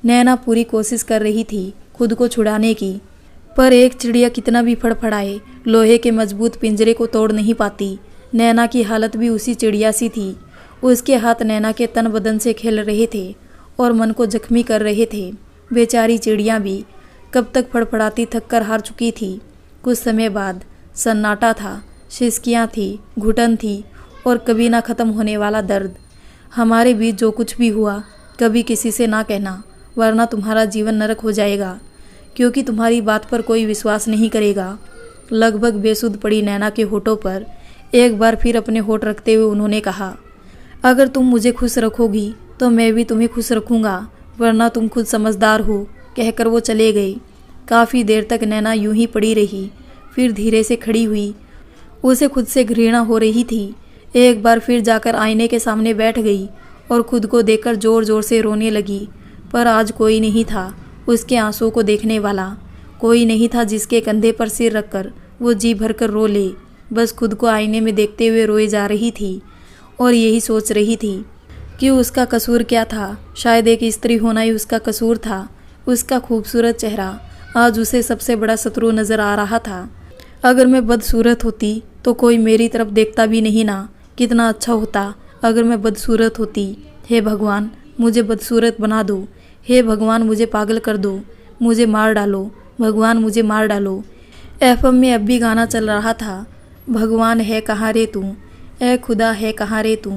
नैना पूरी कोशिश कर रही थी खुद को छुड़ाने की, पर एक चिड़िया कितना भी फड़फड़ाए लोहे के मजबूत पिंजरे को तोड़ नहीं पाती। नैना की हालत भी उसी चिड़िया सी थी। उसके हाथ नैना के तन बदन से खेल रहे थे और मन को जख्मी कर रहे थे। बेचारी चिड़िया भी कब तक फड़फड़ाती थक कर हार चुकी थी। कुछ समय बाद सन्नाटा था, सिसकियाँ थी, घुटन थी और कभी ना ख़त्म होने वाला दर्द। हमारे बीच जो कुछ भी हुआ कभी किसी से ना कहना, वरना तुम्हारा जीवन नरक हो जाएगा, क्योंकि तुम्हारी बात पर कोई विश्वास नहीं करेगा। लगभग बेसुध पड़ी नैना के होठों पर एक बार फिर अपने होठ रखते हुए उन्होंने कहा, अगर तुम मुझे खुश रखोगी तो मैं भी तुम्हें खुश रखूँगा, वरना तुम खुद समझदार हो। कहकर वो चले गए। काफ़ी देर तक नैना यूं ही पड़ी रही, फिर धीरे से खड़ी हुई। उसे खुद से घृणा हो रही थी। एक बार फिर जाकर आईने के सामने बैठ गई और खुद को देखकर ज़ोर ज़ोर से रोने लगी। पर आज कोई नहीं था उसके आंसुओं को देखने वाला, कोई नहीं था जिसके कंधे पर सिर रखकर वो जी भरकर रो ले। बस खुद को आईने में देखते हुए रोए जा रही थी और यही सोच रही थी कि उसका कसूर क्या था। शायद एक स्त्री होना ही उसका कसूर था। उसका खूबसूरत चेहरा आज उसे सबसे बड़ा शत्रु नज़र आ रहा था। अगर मैं बदसूरत होती तो कोई मेरी तरफ देखता भी नहीं ना। कितना अच्छा होता अगर मैं बदसूरत होती। हे भगवान, मुझे बदसूरत बना दो। हे भगवान, मुझे पागल कर दो। मुझे मार डालो भगवान, मुझे मार डालो। एफएम में अब भी गाना चल रहा था, भगवान है कहाँ रे तू, ए खुदा है कहाँ रे तू।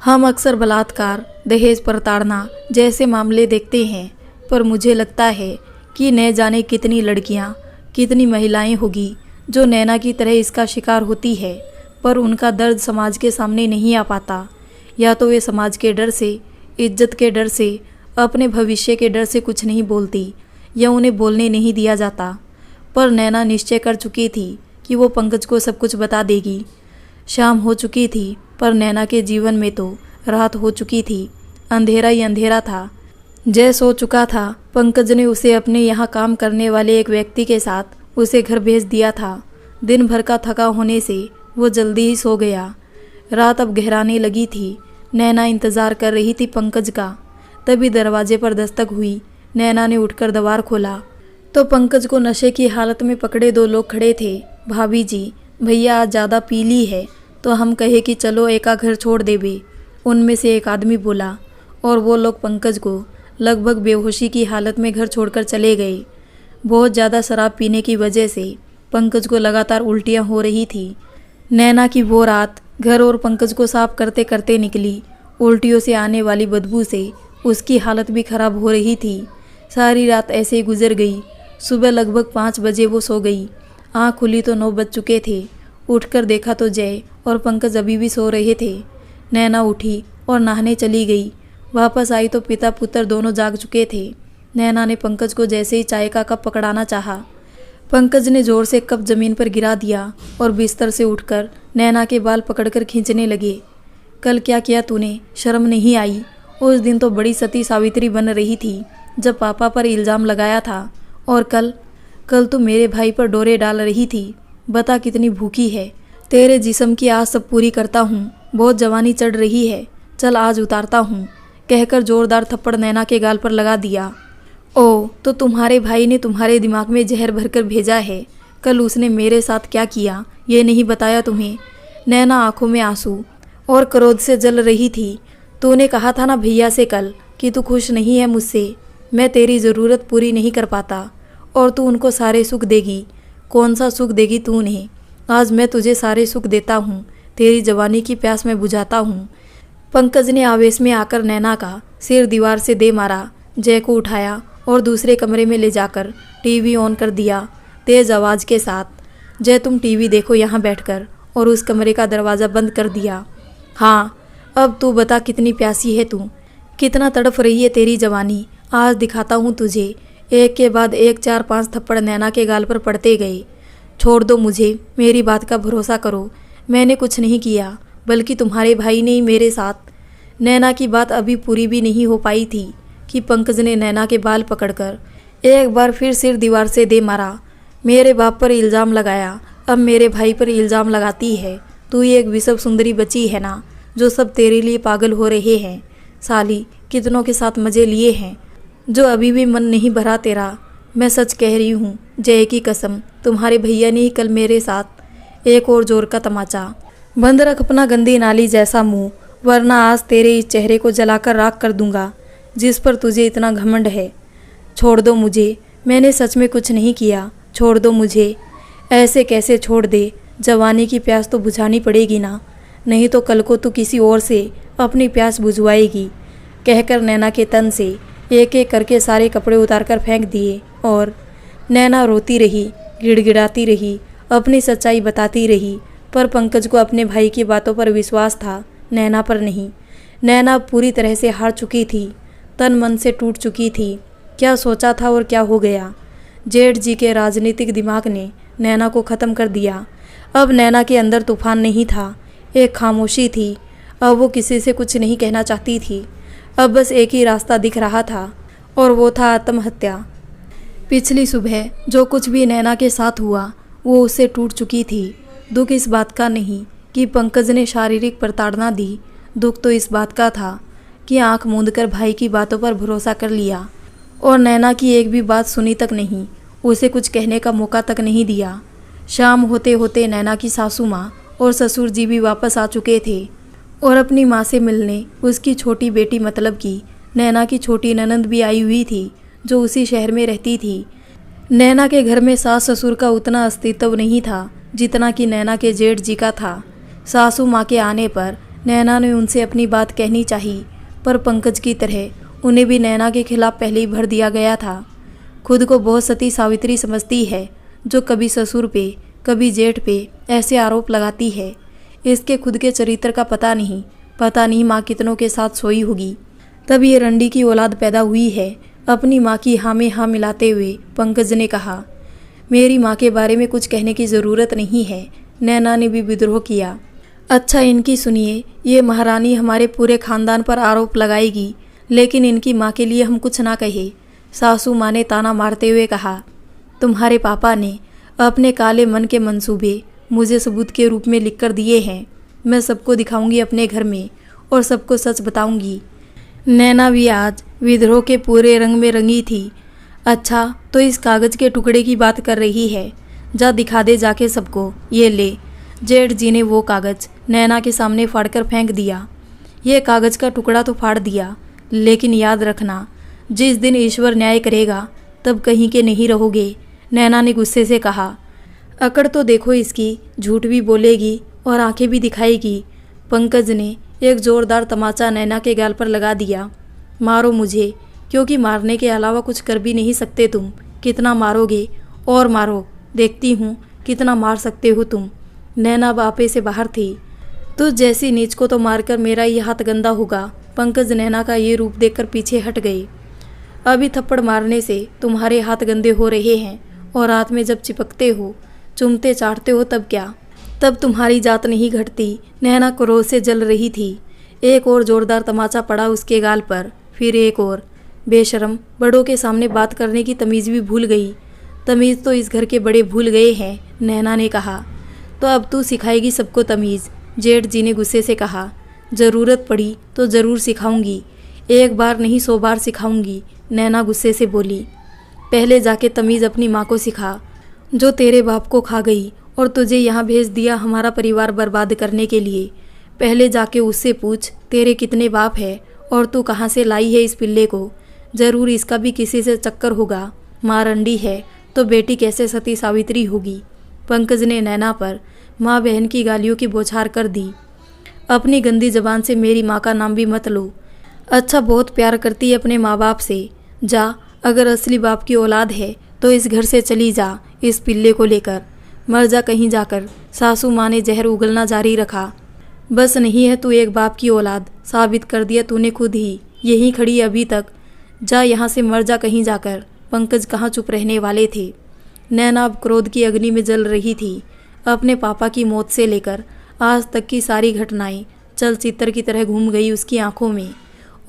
हम अक्सर बलात्कार, दहेज प्रताड़ना जैसे मामले देखते हैं, पर मुझे लगता है कि न जाने कितनी लड़कियां, कितनी महिलाएं होगी जो नैना की तरह इसका शिकार होती है, पर उनका दर्द समाज के सामने नहीं आ पाता। या तो वे समाज के डर से, इज्जत के डर से, अपने भविष्य के डर से कुछ नहीं बोलती, या उन्हें बोलने नहीं दिया जाता। पर नैना निश्चय कर चुकी थी कि वो पंकज को सब कुछ बता देगी। शाम हो चुकी थी, पर नैना के जीवन में तो रात हो चुकी थी। अंधेरा ही अंधेरा था। जय सो चुका था। पंकज ने उसे अपने यहाँ काम करने वाले एक व्यक्ति के साथ उसे घर भेज दिया था। दिन भर का थका होने से वो जल्दी ही सो गया। रात अब गहराने लगी थी। नैना इंतज़ार कर रही थी पंकज का। तभी दरवाजे पर दस्तक हुई। नैना ने उठकर द्वार खोला तो पंकज को नशे की हालत में पकड़े दो लोग खड़े थे। भाभी जी, भैया आज ज़्यादा पी ली है तो हम कहे कि चलो एका घर छोड़ देवे, उनमें से एक आदमी बोला। और वो लोग पंकज को लगभग बेहोशी की हालत में घर छोड़कर चले गए। बहुत ज़्यादा शराब पीने की वजह से पंकज को लगातार उल्टियाँ हो रही थी। नैना की वो रात घर और पंकज को साफ करते करते निकली। उल्टियों से आने वाली बदबू से उसकी हालत भी खराब हो रही थी। सारी रात ऐसे ही गुजर गई। सुबह लगभग 5 बजे वो सो गई। आँख खुली तो 9 बज चुके थे। उठकर देखा तो जय और पंकज अभी भी सो रहे थे। नैना उठी और नहाने चली गई। वापस आई तो पिता पुत्र दोनों जाग चुके थे। नैना ने पंकज को जैसे ही चाय का कप पकड़ाना चाहा, पंकज ने जोर से कप जमीन पर गिरा दिया और बिस्तर से उठकर नैना के बाल पकड़कर खींचने लगे। कल क्या किया तूने, शर्म नहीं आई? उस दिन तो बड़ी सती सावित्री बन रही थी जब पापा पर इल्ज़ाम लगाया था, और कल तो मेरे भाई पर डोरे डाल रही थी। बता कितनी भूखी है। तेरे जिस्म की आस सब पूरी करता हूँ। बहुत जवानी चढ़ रही है, चल आज उतारता हूँ, कहकर जोरदार थप्पड़ नैना के गाल पर लगा दिया। ओ, तो तुम्हारे भाई ने तुम्हारे दिमाग में जहर भरकर भेजा है। कल उसने मेरे साथ क्या किया ये नहीं बताया तुम्हें? नैना आंखों में आंसू और क्रोध से जल रही थी। तूने कहा था ना भैया से कल कि तू खुश नहीं है मुझसे, मैं तेरी ज़रूरत पूरी नहीं कर पाता और तू उनको सारे सुख देगी। कौन सा सुख देगी तू उन्हें? आज मैं तुझे सारे सुख देता हूँ, तेरी जवानी की प्यास मैं बुझाता हूँ। पंकज ने आवेश में आकर नैना का सिर दीवार से दे मारा। जय को उठाया और दूसरे कमरे में ले जाकर टीवी ऑन कर दिया तेज़ आवाज़ के साथ। जय, तुम टीवी देखो यहाँ बैठकर, और उस कमरे का दरवाज़ा बंद कर दिया। हाँ, अब तू बता कितनी प्यासी है तू, कितना तड़फ रही है तेरी जवानी। आज दिखाता हूँ तुझे। एक के बाद एक 4-5 थप्पड़ नैना के गाल पर पड़ते गए। छोड़ दो मुझे, मेरी बात का भरोसा करो, मैंने कुछ नहीं किया, बल्कि तुम्हारे भाई ने ही मेरे साथ। नैना की बात अभी पूरी भी नहीं हो पाई थी कि पंकज ने नैना के बाल पकड़कर एक बार फिर सिर दीवार से दे मारा। मेरे बाप पर इल्ज़ाम लगाया, अब मेरे भाई पर इल्ज़ाम लगाती है। तू ही एक विश्व सुंदरी बची है ना, जो सब तेरे लिए पागल हो रहे हैं। साली, कितनों के साथ मज़े लिए हैं, जो अभी भी मन नहीं भरा तेरा। मैं सच कह रही हूँ, जय की कसम, तुम्हारे भैया ने ही कल मेरे साथ एक और जोर का तमाचा। बंद रख अपना गंदी नाली जैसा मुंह, वरना आज तेरे इस चेहरे को जलाकर राख कर दूंगा जिस पर तुझे इतना घमंड है। छोड़ दो मुझे, मैंने सच में कुछ नहीं किया। छोड़ दो मुझे। ऐसे कैसे छोड़ दे, जवानी की प्यास तो बुझानी पड़ेगी ना, नहीं तो कल को तू किसी और से अपनी प्यास बुझवाएगी। कहकर नैना के तन से एक एक करके सारे कपड़े उतार कर फेंक दिए और नैना रोती रही, गिड़गिड़ाती रही, अपनी सच्चाई बताती रही। पर पंकज को अपने भाई की बातों पर विश्वास था, नैना पर नहीं। नैना पूरी तरह से हार चुकी थी, तन मन से टूट चुकी थी। क्या सोचा था और क्या हो गया। जेठ जी के राजनीतिक दिमाग ने नैना को ख़त्म कर दिया। अब नैना के अंदर तूफान नहीं था, एक खामोशी थी। अब वो किसी से कुछ नहीं कहना चाहती थी। अब बस एक ही रास्ता दिख रहा था और वो था आत्महत्या। पिछली सुबह जो कुछ भी नैना के साथ हुआ वो उससे टूट चुकी थी। दुख इस बात का नहीं कि पंकज ने शारीरिक प्रताड़ना दी, दुख तो इस बात का था कि आंख मूंद कर भाई की बातों पर भरोसा कर लिया और नैना की एक भी बात सुनी तक नहीं, उसे कुछ कहने का मौका तक नहीं दिया। शाम होते होते नैना की सासू माँ और ससुर जी भी वापस आ चुके थे और अपनी माँ से मिलने उसकी छोटी बेटी मतलब की नैना की छोटी ननंद भी आई हुई थी जो उसी शहर में रहती थी। नैना के घर में सास ससुर का उतना अस्तित्व नहीं था जितना कि नैना के जेठ जी का था। सासू माँ के आने पर नैना ने उनसे अपनी बात कहनी चाहिए, पर पंकज की तरह उन्हें भी नैना के खिलाफ पहले ही भर दिया गया था। खुद को बहुत सती सावित्री समझती है जो कभी ससुर पे कभी जेठ पे ऐसे आरोप लगाती है। इसके खुद के चरित्र का पता नहीं माँ कितनों के साथ सोई होगी, तब ये रंडी की औलाद पैदा हुई है। अपनी माँ की हाँ में हाँ मिलाते हुए पंकज ने कहा, मेरी माँ के बारे में कुछ कहने की ज़रूरत नहीं है। नैना ने भी विद्रोह किया। अच्छा इनकी सुनिए, ये महारानी हमारे पूरे खानदान पर आरोप लगाएगी, लेकिन इनकी माँ के लिए हम कुछ ना कहे। सासू माँ ने ताना मारते हुए कहा, तुम्हारे पापा ने अपने काले मन के मंसूबे मुझे सबूत के रूप में लिख कर दिए हैं। मैं सबको दिखाऊंगी अपने घर में और सबको सच बताऊंगी। नैना भी आज विद्रोह के पूरे रंग में रंगी थी। अच्छा तो इस कागज़ के टुकड़े की बात कर रही है, जा दिखा दे जाके सबको। ये ले। जेठ जी ने वो कागज़ नैना के सामने फाड़कर फेंक दिया। ये कागज़ का टुकड़ा तो फाड़ दिया, लेकिन याद रखना जिस दिन ईश्वर न्याय करेगा तब कहीं के नहीं रहोगे। नैना ने गुस्से से कहा, अकड़ तो देखो इसकी, झूठ भी बोलेगी और आंखें भी दिखाएगी। पंकज ने एक जोरदार तमाचा नैना के गाल पर लगा दिया। मारो मुझे, क्योंकि मारने के अलावा कुछ कर भी नहीं सकते तुम। कितना मारोगे और मारो, देखती हूँ कितना मार सकते हो तुम। नैना बापे से बाहर थी। तो जैसी नीच को तो मारकर मेरा ये हाथ गंदा होगा। पंकज नैना का ये रूप देखकर पीछे हट गए। अभी थप्पड़ मारने से तुम्हारे हाथ गंदे हो रहे हैं और रात में जब चिपकते हो, चूमते चाटते हो तब क्या, तब तुम्हारी जात नहीं घटती। नैना क्रोध से जल रही थी। एक और जोरदार तमाचा पड़ा उसके गाल पर, फिर एक और। बेशरम, बड़ों के सामने बात करने की तमीज़ भी भूल गई। तमीज़ तो इस घर के बड़े भूल गए हैं, नैना ने कहा। तो अब तू सिखाएगी सबको तमीज़, जेठ जी ने गुस्से से कहा। ज़रूरत पड़ी तो ज़रूर सिखाऊंगी, एक बार नहीं 100 बार सिखाऊंगी, नैना गुस्से से बोली। पहले जाके तमीज़ अपनी माँ को सिखा, जो तेरे बाप को खा गई और तुझे यहाँ भेज दिया हमारा परिवार बर्बाद करने के लिए। पहले जाके उससे पूछ तेरे कितने बाप है और तू कहाँ से लाई है इस पिल्ले को। ज़रूर इसका भी किसी से चक्कर होगा। माँ रंडी है तो बेटी कैसे सती सावित्री होगी। पंकज ने नैना पर माँ बहन की गालियों की बौछार कर दी। अपनी गंदी जबान से मेरी माँ का नाम भी मत लो। अच्छा बहुत प्यार करती है अपने माँ बाप से। जा, अगर असली बाप की औलाद है तो इस घर से चली जा, इस पिल्ले को लेकर मर जा कहीं जाकर। सासू माँ ने जहर उगलना जारी रखा। बस नहीं है तू एक बाप की औलाद, साबित कर दिया तूने खुद ही। यहीं खड़ी अभी तक, जा यहाँ से मर जा कहीं जाकर। पंकज कहाँ चुप रहने वाले थे। नैना अब क्रोध की अग्नि में जल रही थी। अपने पापा की मौत से लेकर आज तक की सारी घटनाएं चलचित्र की तरह घूम गई उसकी आंखों में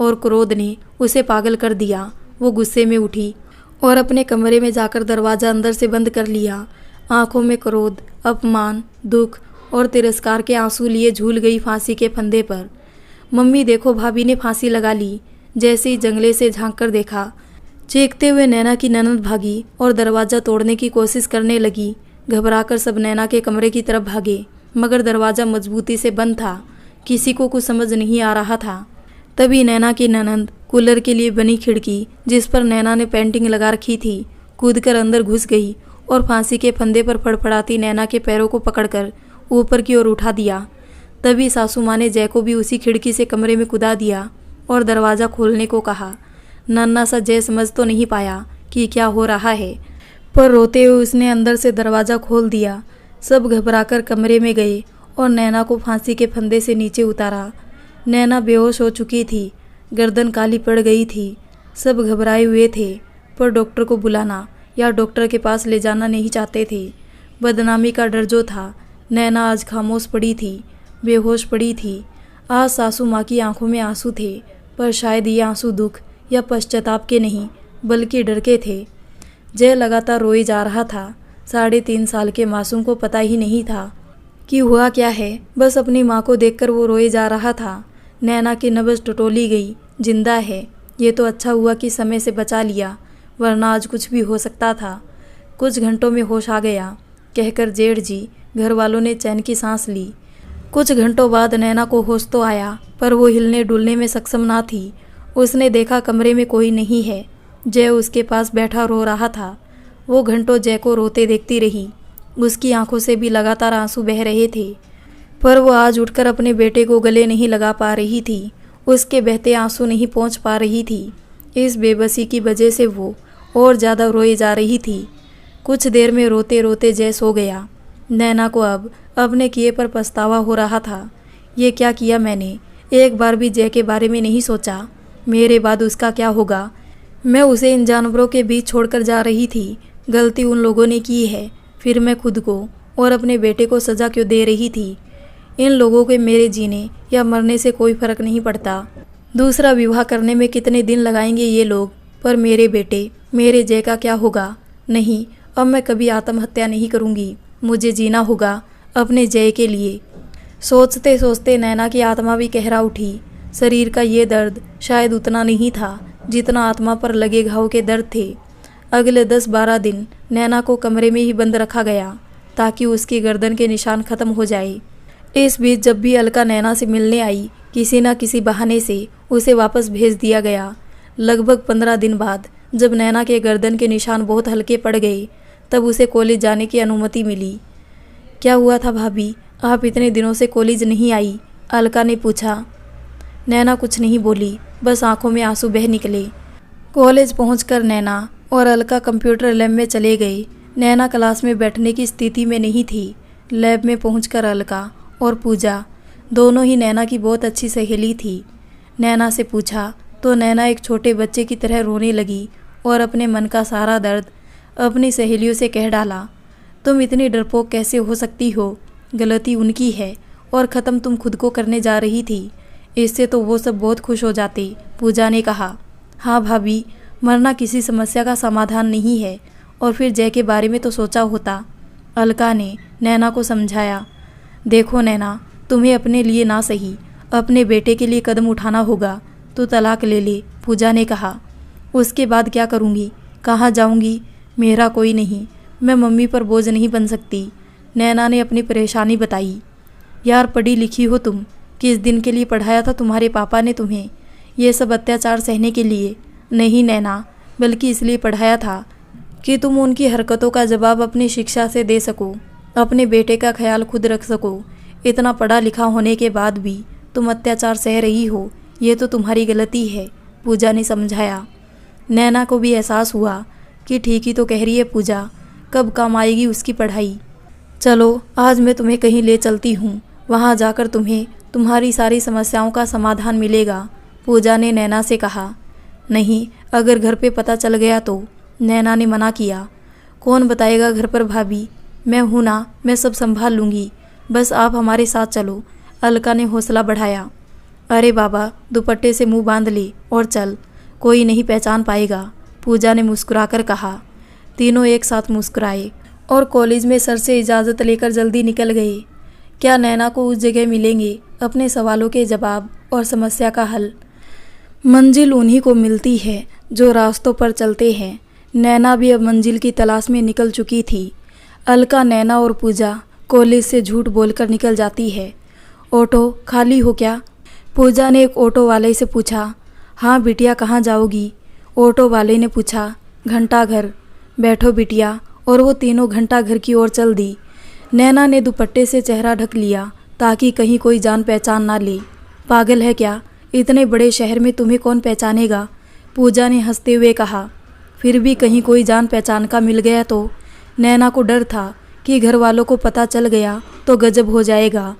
और क्रोध ने उसे पागल कर दिया। वो गुस्से में उठी और अपने कमरे में जाकर दरवाज़ा अंदर से बंद कर लिया। आंखों में क्रोध, अपमान, दुख और तिरस्कार के आंसू लिए झूल गई फांसी के फंदे पर। मम्मी देखो, भाभी ने फांसी लगा ली। जैसे ही जंगले से झांक कर देखा, चीखते हुए नैना की ननद भागी और दरवाज़ा तोड़ने की कोशिश करने लगी। घबराकर सब नैना के कमरे की तरफ भागे, मगर दरवाज़ा मजबूती से बंद था। किसी को कुछ समझ नहीं आ रहा था। तभी नैना की ननद कूलर के लिए बनी खिड़की, जिस पर नैना ने पेंटिंग लगा रखी थी, कूदकर अंदर घुस गई और फांसी के फंदे पर फड़फड़ाती नैना के पैरों को पकड़कर ऊपर की ओर उठा दिया। तभी सासू माँ ने जय को भी उसी खिड़की से कमरे में कूदा दिया और दरवाज़ा खोलने को कहा। नन्ना सा जय समझ तो नहीं पाया कि क्या हो रहा है, पर रोते हुए उसने अंदर से दरवाज़ा खोल दिया। सब घबराकर कमरे में गए और नैना को फांसी के फंदे से नीचे उतारा। नैना बेहोश हो चुकी थी, गर्दन काली पड़ गई थी। सब घबराए हुए थे, पर डॉक्टर को बुलाना या डॉक्टर के पास ले जाना नहीं चाहते थे। बदनामी का डर जो था। नैना आज खामोश पड़ी थी, बेहोश पड़ी थी। आज सासू माँ की आंखों में आंसू थे, पर शायद ये आंसू दुख या पश्चाताप के नहीं, बल्कि डर के थे। जय लगातार रोए जा रहा था। 3.5 साल के मासूम को पता ही नहीं था कि हुआ क्या है। बस अपनी माँ को देखकर वो रोए जा रहा था। नैना की नब्ज टटोली गई। जिंदा है, ये तो अच्छा हुआ कि समय से बचा लिया, वरना आज कुछ भी हो सकता था। कुछ घंटों में होश आ गया, कहकर जेठ जी घर वालों ने चैन की सांस ली। कुछ घंटों बाद नैना को होश तो आया, पर वो हिलने डुलने में सक्षम ना थी। उसने देखा कमरे में कोई नहीं है। जय उसके पास बैठा रो रहा था। वो घंटों जय को रोते देखती रही। उसकी आंखों से भी लगातार आंसू बह रहे थे, पर वो आज उठकर अपने बेटे को गले नहीं लगा पा रही थी। उसके बहते आंसू नहीं पहुंच पा रही थी। इस बेबसी की वजह से वो और ज़्यादा रोए जा रही थी। कुछ देर में रोते रोते जय सो गया। नैना को अब अपने किए पर पछतावा हो रहा था। ये क्या किया मैंने, एक बार भी जय के बारे में नहीं सोचा। मेरे बाद उसका क्या होगा। मैं उसे इन जानवरों के बीच छोड़कर जा रही थी। गलती उन लोगों ने की है, फिर मैं खुद को और अपने बेटे को सज़ा क्यों दे रही थी। इन लोगों के मेरे जीने या मरने से कोई फ़र्क नहीं पड़ता। दूसरा विवाह करने में कितने दिन लगाएंगे ये लोग, पर मेरे बेटे, मेरे जय का क्या होगा। नहीं, अब मैं कभी आत्महत्या नहीं करूँगी। मुझे जीना होगा अपने जय के लिए। सोचते सोचते नैना की आत्मा भी कहरा उठी। शरीर का ये दर्द शायद उतना नहीं था जितना आत्मा पर लगे घाव के दर्द थे। अगले 10-12 दिन नैना को कमरे में ही बंद रखा गया, ताकि उसकी गर्दन के निशान खत्म हो जाए। इस बीच जब भी अलका नैना से मिलने आई, किसी न किसी बहाने से उसे वापस भेज दिया गया। लगभग 15 दिन बाद जब नैना के गर्दन के निशान बहुत हल्के पड़ गए, तब उसे कॉलेज जाने की अनुमति मिली। क्या हुआ था भाभी, आप इतने दिनों से कॉलेज नहीं आई? अलका ने पूछा। नैना कुछ नहीं बोली, बस आंखों में आंसू बह निकले। कॉलेज पहुंचकर नैना और अलका कंप्यूटर लैब में चले गए। नैना क्लास में बैठने की स्थिति में नहीं थी। लैब में पहुंचकर अलका और पूजा दोनों ही नैना की बहुत अच्छी सहेली थी। नैना से पूछा तो नैना एक छोटे बच्चे की तरह रोने लगी और अपने मन का सारा दर्द अपनी सहेलियों से कह डाला। तुम इतनी डरपोक कैसे हो सकती हो? गलती उनकी है और ख़त्म तुम खुद को करने जा रही थी। इससे तो वो सब बहुत खुश हो जाते, पूजा ने कहा। हाँ भाभी, मरना किसी समस्या का समाधान नहीं है, और फिर जय के बारे में तो सोचा होता, अलका ने नैना को समझाया। देखो नैना, तुम्हें अपने लिए ना सही, अपने बेटे के लिए कदम उठाना होगा। तो तलाक ले ले, पूजा ने कहा। उसके बाद क्या करूँगी, कहाँ जाऊँगी? मेरा कोई नहीं, मैं मम्मी पर बोझ नहीं बन सकती। नैना ने अपनी परेशानी बताई। यार पढ़ी लिखी हो तुम, किस दिन के लिए पढ़ाया था तुम्हारे पापा ने तुम्हें? ये सब अत्याचार सहने के लिए नहीं नैना, बल्कि इसलिए पढ़ाया था कि तुम उनकी हरकतों का जवाब अपनी शिक्षा से दे सको, अपने बेटे का ख्याल खुद रख सको। इतना पढ़ा लिखा होने के बाद भी तुम अत्याचार सह रही हो, ये तो तुम्हारी गलती है, पूजा ने समझाया। नैना को भी एहसास हुआ कि ठीक ही तो कह रही है पूजा, कब काम आएगी उसकी पढ़ाई। चलो आज मैं तुम्हें कहीं ले चलती हूँ, वहाँ जाकर तुम्हें तुम्हारी सारी समस्याओं का समाधान मिलेगा, पूजा ने नैना से कहा। नहीं, अगर घर पे पता चल गया तो, नैना ने मना किया। कौन बताएगा घर पर भाभी, मैं हूँ ना, मैं सब संभाल लूँगी, बस आप हमारे साथ चलो, अलका ने हौसला बढ़ाया। अरे बाबा, दुपट्टे से मुंह बांध ले और चल, कोई नहीं पहचान पाएगा, पूजा ने मुस्कुराकर कहा। तीनों एक साथ मुस्कुराए और कॉलेज में सर से इजाज़त लेकर जल्दी निकल गए। क्या नैना को उस जगह मिलेंगे अपने सवालों के जवाब और समस्या का हल? मंजिल उन्हीं को मिलती है जो रास्तों पर चलते हैं। नैना भी अब मंजिल की तलाश में निकल चुकी थी। अलका, नैना और पूजा कॉलेज से झूठ बोलकर निकल जाती है। ऑटो खाली हो क्या? पूजा ने एक ऑटो वाले से पूछा। हाँ बिटिया, कहाँ जाओगी? ऑटो वाले ने पूछा। घंटाघर। बैठो बिटिया। और वो तीनों घंटाघर की ओर चल दी। नैना ने दुपट्टे से चेहरा ढक लिया ताकि कहीं कोई जान पहचान ना ले। पागल है क्या? इतने बड़े शहर में तुम्हें कौन पहचानेगा? पूजा ने हंसते हुए कहा। फिर भी कहीं कोई जान पहचान का मिल गया तो? नैना को डर था कि घर वालों को पता चल गया तो गजब हो जाएगा।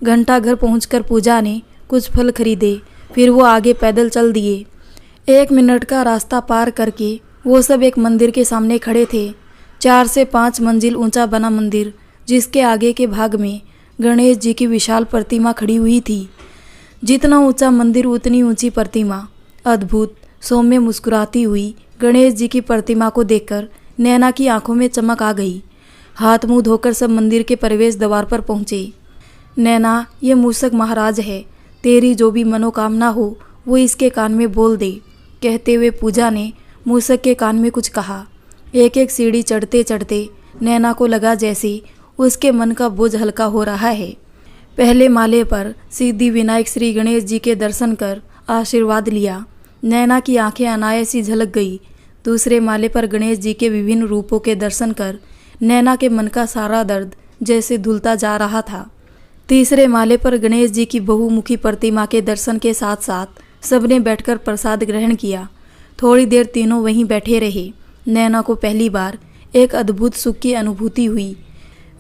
घंटाघर पहुंचकर पूजा ने कुछ फल खरीदे, फिर वो आगे पैदल चल दिए। 1 मिनट का रास्ता पार करके वो सब एक मंदिर के सामने खड़े थे। 4 से 5 मंजिल ऊंचा बना मंदिर, जिसके आगे के भाग में गणेश जी की विशाल प्रतिमा खड़ी हुई थी। जितना ऊंचा मंदिर उतनी ऊंची प्रतिमा। अद्भुत, सौम्य मुस्कुराती हुई गणेश जी की प्रतिमा को देखकर नैना की आंखों में चमक आ गई। हाथ मुंह धोकर सब मंदिर के प्रवेश द्वार पर पहुंचे। नैना, ये मूसक महाराज है, तेरी जो भी मनोकामना हो वो इसके कान में बोल दे। कहते हुए पूजा ने मूसक के कान में कुछ कहा। एक एक सीढ़ी चढ़ते चढ़ते नैना को लगा जैसे उसके मन का बोझ हल्का हो रहा है। पहले माले पर सिद्धि विनायक श्री गणेश जी के दर्शन कर आशीर्वाद लिया। नैना की आंखें अनायास ही झलक गई। दूसरे माले पर गणेश जी के विभिन्न रूपों के दर्शन कर नैना के मन का सारा दर्द जैसे धुलता जा रहा था। तीसरे माले पर गणेश जी की बहुमुखी प्रतिमा के दर्शन के साथ साथ सबने बैठकर प्रसाद ग्रहण किया। थोड़ी देर तीनों वहीं बैठे रहे। नैना को पहली बार एक अद्भुत सुख की अनुभूति हुई।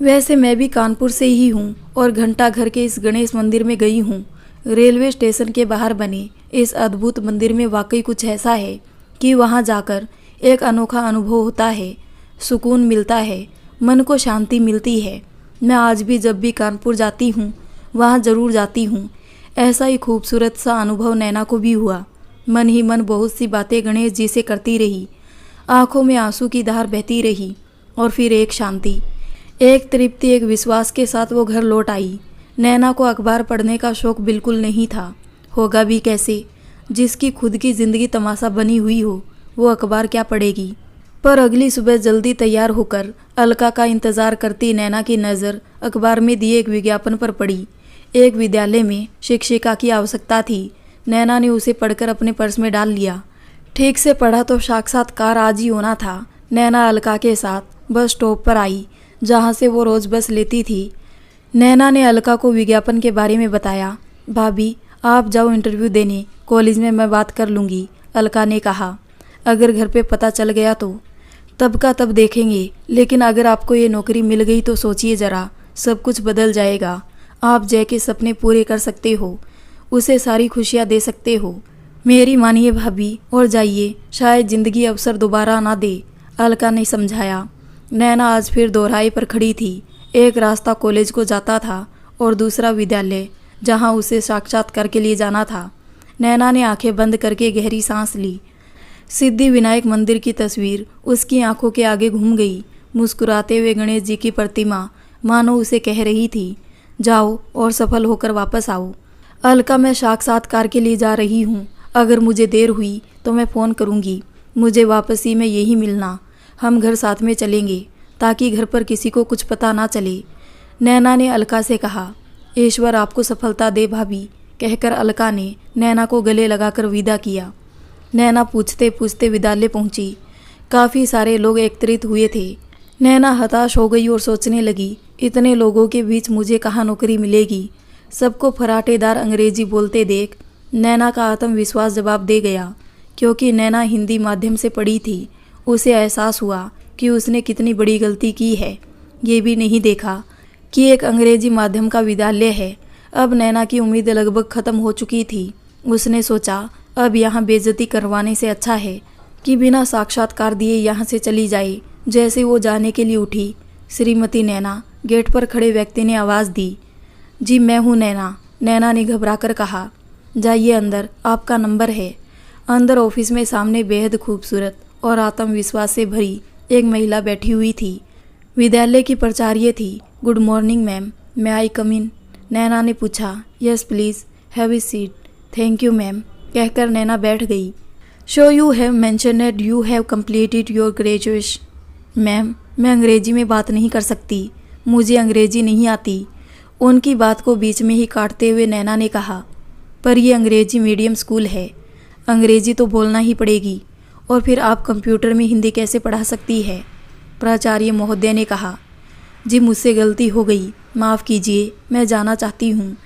वैसे मैं भी कानपुर से ही हूँ और घंटाघर के इस गणेश मंदिर में गई हूँ। रेलवे स्टेशन के बाहर बने इस अद्भुत मंदिर में वाकई कुछ ऐसा है कि वहाँ जाकर एक अनोखा अनुभव होता है, सुकून मिलता है, मन को शांति मिलती है। मैं आज भी जब भी कानपुर जाती हूँ वहाँ ज़रूर जाती हूँ। ऐसा ही खूबसूरत सा अनुभव नैना को भी हुआ। मन ही मन बहुत सी बातें गणेश जी से करती रही। आंखों में आंसू की धार बहती रही और फिर एक शांति, एक तृप्ति, एक विश्वास के साथ वो घर लौट आई। नैना को अखबार पढ़ने का शौक बिल्कुल नहीं था। होगा भी कैसे? जिसकी खुद की ज़िंदगी तमाशा बनी हुई हो वो अखबार क्या पढ़ेगी? पर अगली सुबह जल्दी तैयार होकर अलका का इंतज़ार करती नैना की नज़र अखबार में दिए एक विज्ञापन पर पड़ी। एक विद्यालय में शिक्षिका की आवश्यकता थी। नैना ने उसे पढ़कर अपने पर्स में डाल लिया। ठीक से पढ़ा तो साक्षात्कार आज ही होना था। नैना अलका के साथ बस स्टॉप पर आई जहाँ से वो रोज़ बस लेती थी। नैना ने अलका को विज्ञापन के बारे में बताया। भाभी, आप जाओ इंटरव्यू देने, कॉलेज में मैं बात कर लूँगी, अलका ने कहा। अगर घर पे पता चल गया तो तब का तब देखेंगे, लेकिन अगर आपको ये नौकरी मिल गई तो सोचिए ज़रा, सब कुछ बदल जाएगा। आप जय के सपने पूरे कर सकते हो, उसे सारी खुशियाँ दे सकते हो। मेरी मानिए भाभी और जाइए, शायद ज़िंदगी अवसर दोबारा ना दे, अलका ने समझाया। नैना आज फिर दोहराई पर खड़ी थी। एक रास्ता कॉलेज को जाता था और दूसरा विद्यालय जहाँ उसे साक्षात्कार के लिए जाना था। नैना ने आंखें बंद करके गहरी सांस ली। सिद्धि विनायक मंदिर की तस्वीर उसकी आंखों के आगे घूम गई। मुस्कुराते हुए गणेश जी की प्रतिमा मानो उसे कह रही थी, जाओ और सफल होकर वापस आओ। अलका, मैं साक्षात्कार के लिए जा रही हूँ। अगर मुझे देर हुई तो मैं फ़ोन करूँगी। मुझे वापसी में यही मिलना। हम घर साथ में चलेंगे ताकि घर पर किसी को कुछ पता ना चले, नैना ने अलका से कहा। ईश्वर आपको सफलता दे भाभी, कहकर अलका ने नैना को गले लगाकर विदा किया। नैना पूछते पूछते विद्यालय पहुंची। काफ़ी सारे लोग एकत्रित हुए थे। नैना हताश हो गई और सोचने लगी, इतने लोगों के बीच मुझे कहाँ नौकरी मिलेगी। सबको फराटेदार अंग्रेजी बोलते देख नैना का आत्मविश्वास जवाब दे गया। क्योंकि नैना हिंदी माध्यम से पढ़ी थी, उसे एहसास हुआ कि उसने कितनी बड़ी गलती की है। ये भी नहीं देखा कि एक अंग्रेजी माध्यम का विद्यालय है। अब नैना की उम्मीद लगभग ख़त्म हो चुकी थी। उसने सोचा, अब यहाँ बेइज्जती करवाने से अच्छा है कि बिना साक्षात्कार दिए यहाँ से चली जाए। जैसे वो जाने के लिए उठी, श्रीमती नैना, गेट पर खड़े व्यक्ति ने आवाज़ दी। जी मैं हूँ नैना, नैना ने घबराकर कहा। जाइए अंदर, आपका नंबर है। अंदर ऑफिस में सामने बेहद खूबसूरत और आत्मविश्वास से भरी एक महिला बैठी हुई थी। विद्यालय की प्राचार्य थी। गुड मॉर्निंग मैम, मे आई कम इन? नैना ने पूछा। Yes please, have a seat. Thank you ma'am, कहकर नैना बैठ गई। So you have mention that you have completed your graduation. Ma'am, मैं अंग्रेजी में बात नहीं कर सकती, मुझे अंग्रेजी नहीं आती। उनकी बात को बीच में ही काटते हुए नैना ने कहा, पर ये अंग्रेजी मीडियम स्कूल है, अंग्रेजी तो बोलना ही पड़ेगी, और फिर आप कंप्यूटर में हिंदी कैसे पढ़ा सकती है? प्राचार्य महोदय ने कहा, जी मुझसे गलती हो गई, माफ़ कीजिए, मैं जाना चाहती हूँ।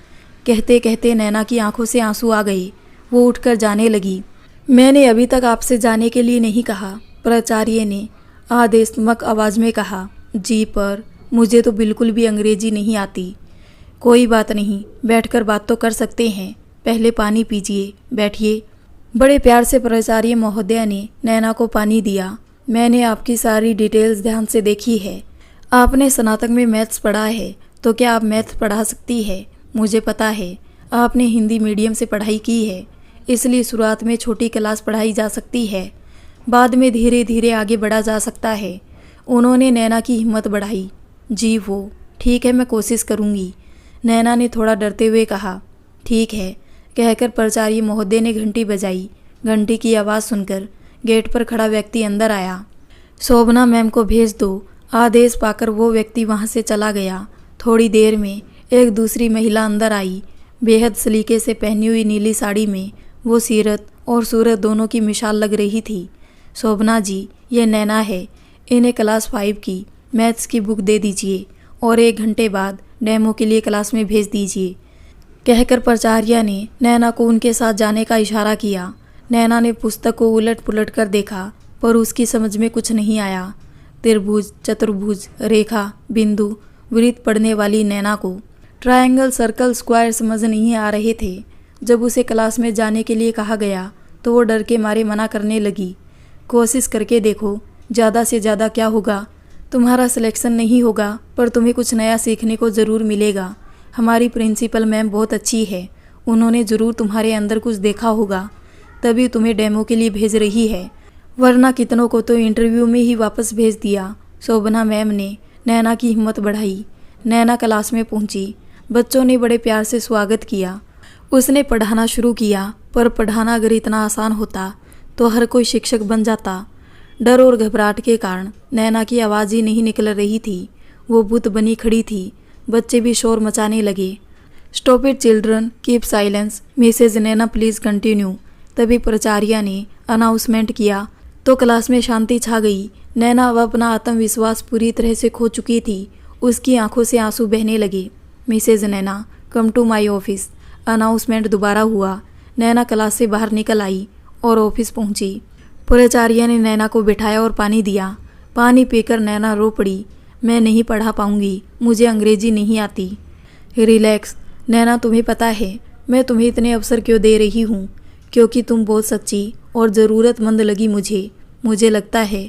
कहते कहते नैना की आंखों से आंसू आ गए। वो उठकर जाने लगी। मैंने अभी तक आपसे जाने के लिए नहीं कहा, प्राचार्य ने आदेशात्मक आवाज़ में कहा। जी पर मुझे तो बिल्कुल भी अंग्रेजी नहीं आती। कोई बात नहीं, बैठकर बात तो कर सकते हैं। पहले पानी पीजिए, बैठिए। बड़े प्यार से प्राचार्य महोदय ने नैना को पानी दिया। मैंने आपकी सारी डिटेल्स ध्यान से देखी है। आपने स्नातक में मैथ्स पढ़ा है, तो क्या आप मैथ्स पढ़ा सकती है? मुझे पता है आपने हिंदी मीडियम से पढ़ाई की है, इसलिए शुरुआत में छोटी क्लास पढ़ाई जा सकती है, बाद में धीरे धीरे आगे बढ़ा जा सकता है। उन्होंने नैना की हिम्मत बढ़ाई। जी वो ठीक है, मैं कोशिश करूँगी, नैना ने थोड़ा डरते हुए कहा। ठीक है, कहकर प्राचार्य महोदय ने घंटी बजाई। घंटी की आवाज़ सुनकर गेट पर खड़ा व्यक्ति अंदर आया। शोभना मैम को भेज दो। आदेश पाकर वो व्यक्ति वहाँ से चला गया। थोड़ी देर में एक दूसरी महिला अंदर आई। बेहद सलीके से पहनी हुई नीली साड़ी में वो सीरत और सूरत दोनों की मिसाल लग रही थी। शोभना जी, ये नैना है, इन्हें क्लास 5 की मैथ्स की बुक दे दीजिए और 1 घंटे बाद डेमो के लिए क्लास में भेज दीजिए, कहकर प्राचार्य ने नैना को उनके साथ जाने का इशारा किया। नैना ने पुस्तक को उलट पुलट कर देखा, पर उसकी समझ में कुछ नहीं आया। त्रिभुज, चतुर्भुज, रेखा, बिंदु, वृत्त पढ़ने वाली नैना को ट्रायंगल, सर्कल, स्क्वायर समझ नहीं आ रहे थे। जब उसे क्लास में जाने के लिए कहा गया तो वो डर के मारे मना करने लगी। कोशिश करके देखो, ज़्यादा से ज़्यादा क्या होगा, तुम्हारा सिलेक्शन नहीं होगा, पर तुम्हें कुछ नया सीखने को ज़रूर मिलेगा। हमारी प्रिंसिपल मैम बहुत अच्छी है, उन्होंने ज़रूर तुम्हारे अंदर कुछ देखा होगा, तभी तुम्हें डेमो के लिए भेज रही है, वरना कितनों को तो इंटरव्यू में ही वापस भेज दिया। शोभना मैम ने नैना की हिम्मत बढ़ाई। नैना क्लास में पहुंची। बच्चों ने बड़े प्यार से स्वागत किया। उसने पढ़ाना शुरू किया, पर पढ़ाना अगर इतना आसान होता तो हर कोई शिक्षक बन जाता। डर और घबराहट के कारण नैना की आवाज़ ही नहीं निकल रही थी। वो बुत बनी खड़ी थी। बच्चे भी शोर मचाने लगे। Stop it children, keep silence, Mrs Naina please continue. तभी प्राचार्य ने अनाउंसमेंट किया तो क्लास में शांति छा गई। नैना अब अपना आत्मविश्वास पूरी तरह से खो चुकी थी। उसकी आंखों से आंसू बहने लगे। Mrs Naina, come to my office. Announcement दोबारा हुआ। नैना क्लास से बाहर निकल आई और ऑफिस पहुंची। प्राचार्य ने नैना को बिठाया और पानी दिया। पानी पीकर नैना रो पड़ी। मैं नहीं पढ़ा पाऊंगी, मुझे अंग्रेजी नहीं आती। रिलैक्स नैना, तुम्हें पता है मैं तुम्हें इतने अवसर क्यों दे रही हूँ? क्योंकि तुम बहुत सच्ची और ज़रूरतमंद लगी मुझे लगता है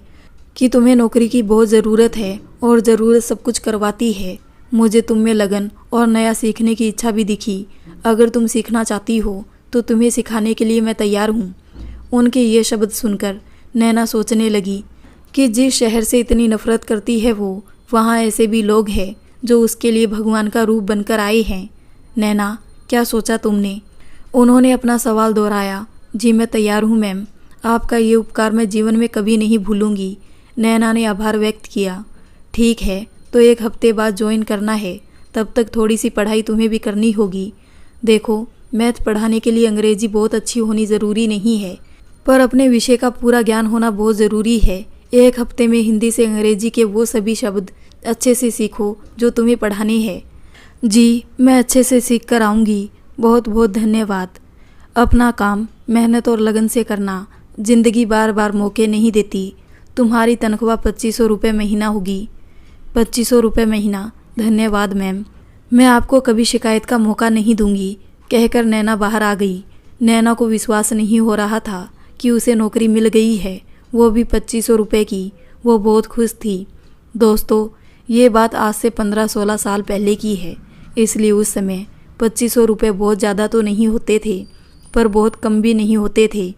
कि तुम्हें नौकरी की बहुत ज़रूरत है और ज़रूरत सब कुछ करवाती है। मुझे तुम में लगन और नया सीखने की इच्छा भी दिखी। अगर तुम सीखना चाहती हो तो तुम्हें सिखाने के लिए मैं तैयार हूँ। उनके ये शब्द सुनकर नैना सोचने लगी कि जिस शहर से इतनी नफरत करती है वो, वहाँ ऐसे भी लोग हैं जो उसके लिए भगवान का रूप बनकर आए हैं। नैना, क्या सोचा तुमने? उन्होंने अपना सवाल दोहराया। जी मैं तैयार हूँ मैम, आपका ये उपकार मैं जीवन में कभी नहीं भूलूंगी। नैना ने आभार व्यक्त किया। ठीक है, तो 1 हफ्ते बाद ज्वाइन करना है, तब तक थोड़ी सी पढ़ाई तुम्हें भी करनी होगी। देखो, मैथ पढ़ाने के लिए अंग्रेजी बहुत अच्छी होनी ज़रूरी नहीं है, पर अपने विषय का पूरा ज्ञान होना बहुत ज़रूरी है। 1 हफ्ते में हिंदी से अंग्रेजी के वो सभी शब्द अच्छे से सीखो जो तुम्हें पढ़ाने हैं। जी मैं अच्छे से सीख कर आऊँगी। बहुत बहुत धन्यवाद। अपना काम मेहनत और लगन से करना। ज़िंदगी बार बार मौके नहीं देती। तुम्हारी तनख्वाह 2500 रुपये महीना होगी। 2500 रुपये महीना? धन्यवाद मैम, मैं आपको कभी शिकायत का मौका नहीं दूंगी, कहकर नैना बाहर आ गई। नैना को विश्वास नहीं हो रहा था कि उसे नौकरी मिल गई है, वो भी 2500 रुपये की। वो बहुत खुश थी। दोस्तों, ये बात आज से 15-16 साल पहले की है, इसलिए उस समय 2500 रुपये बहुत ज़्यादा तो नहीं होते थे, पर बहुत कम भी नहीं होते थे।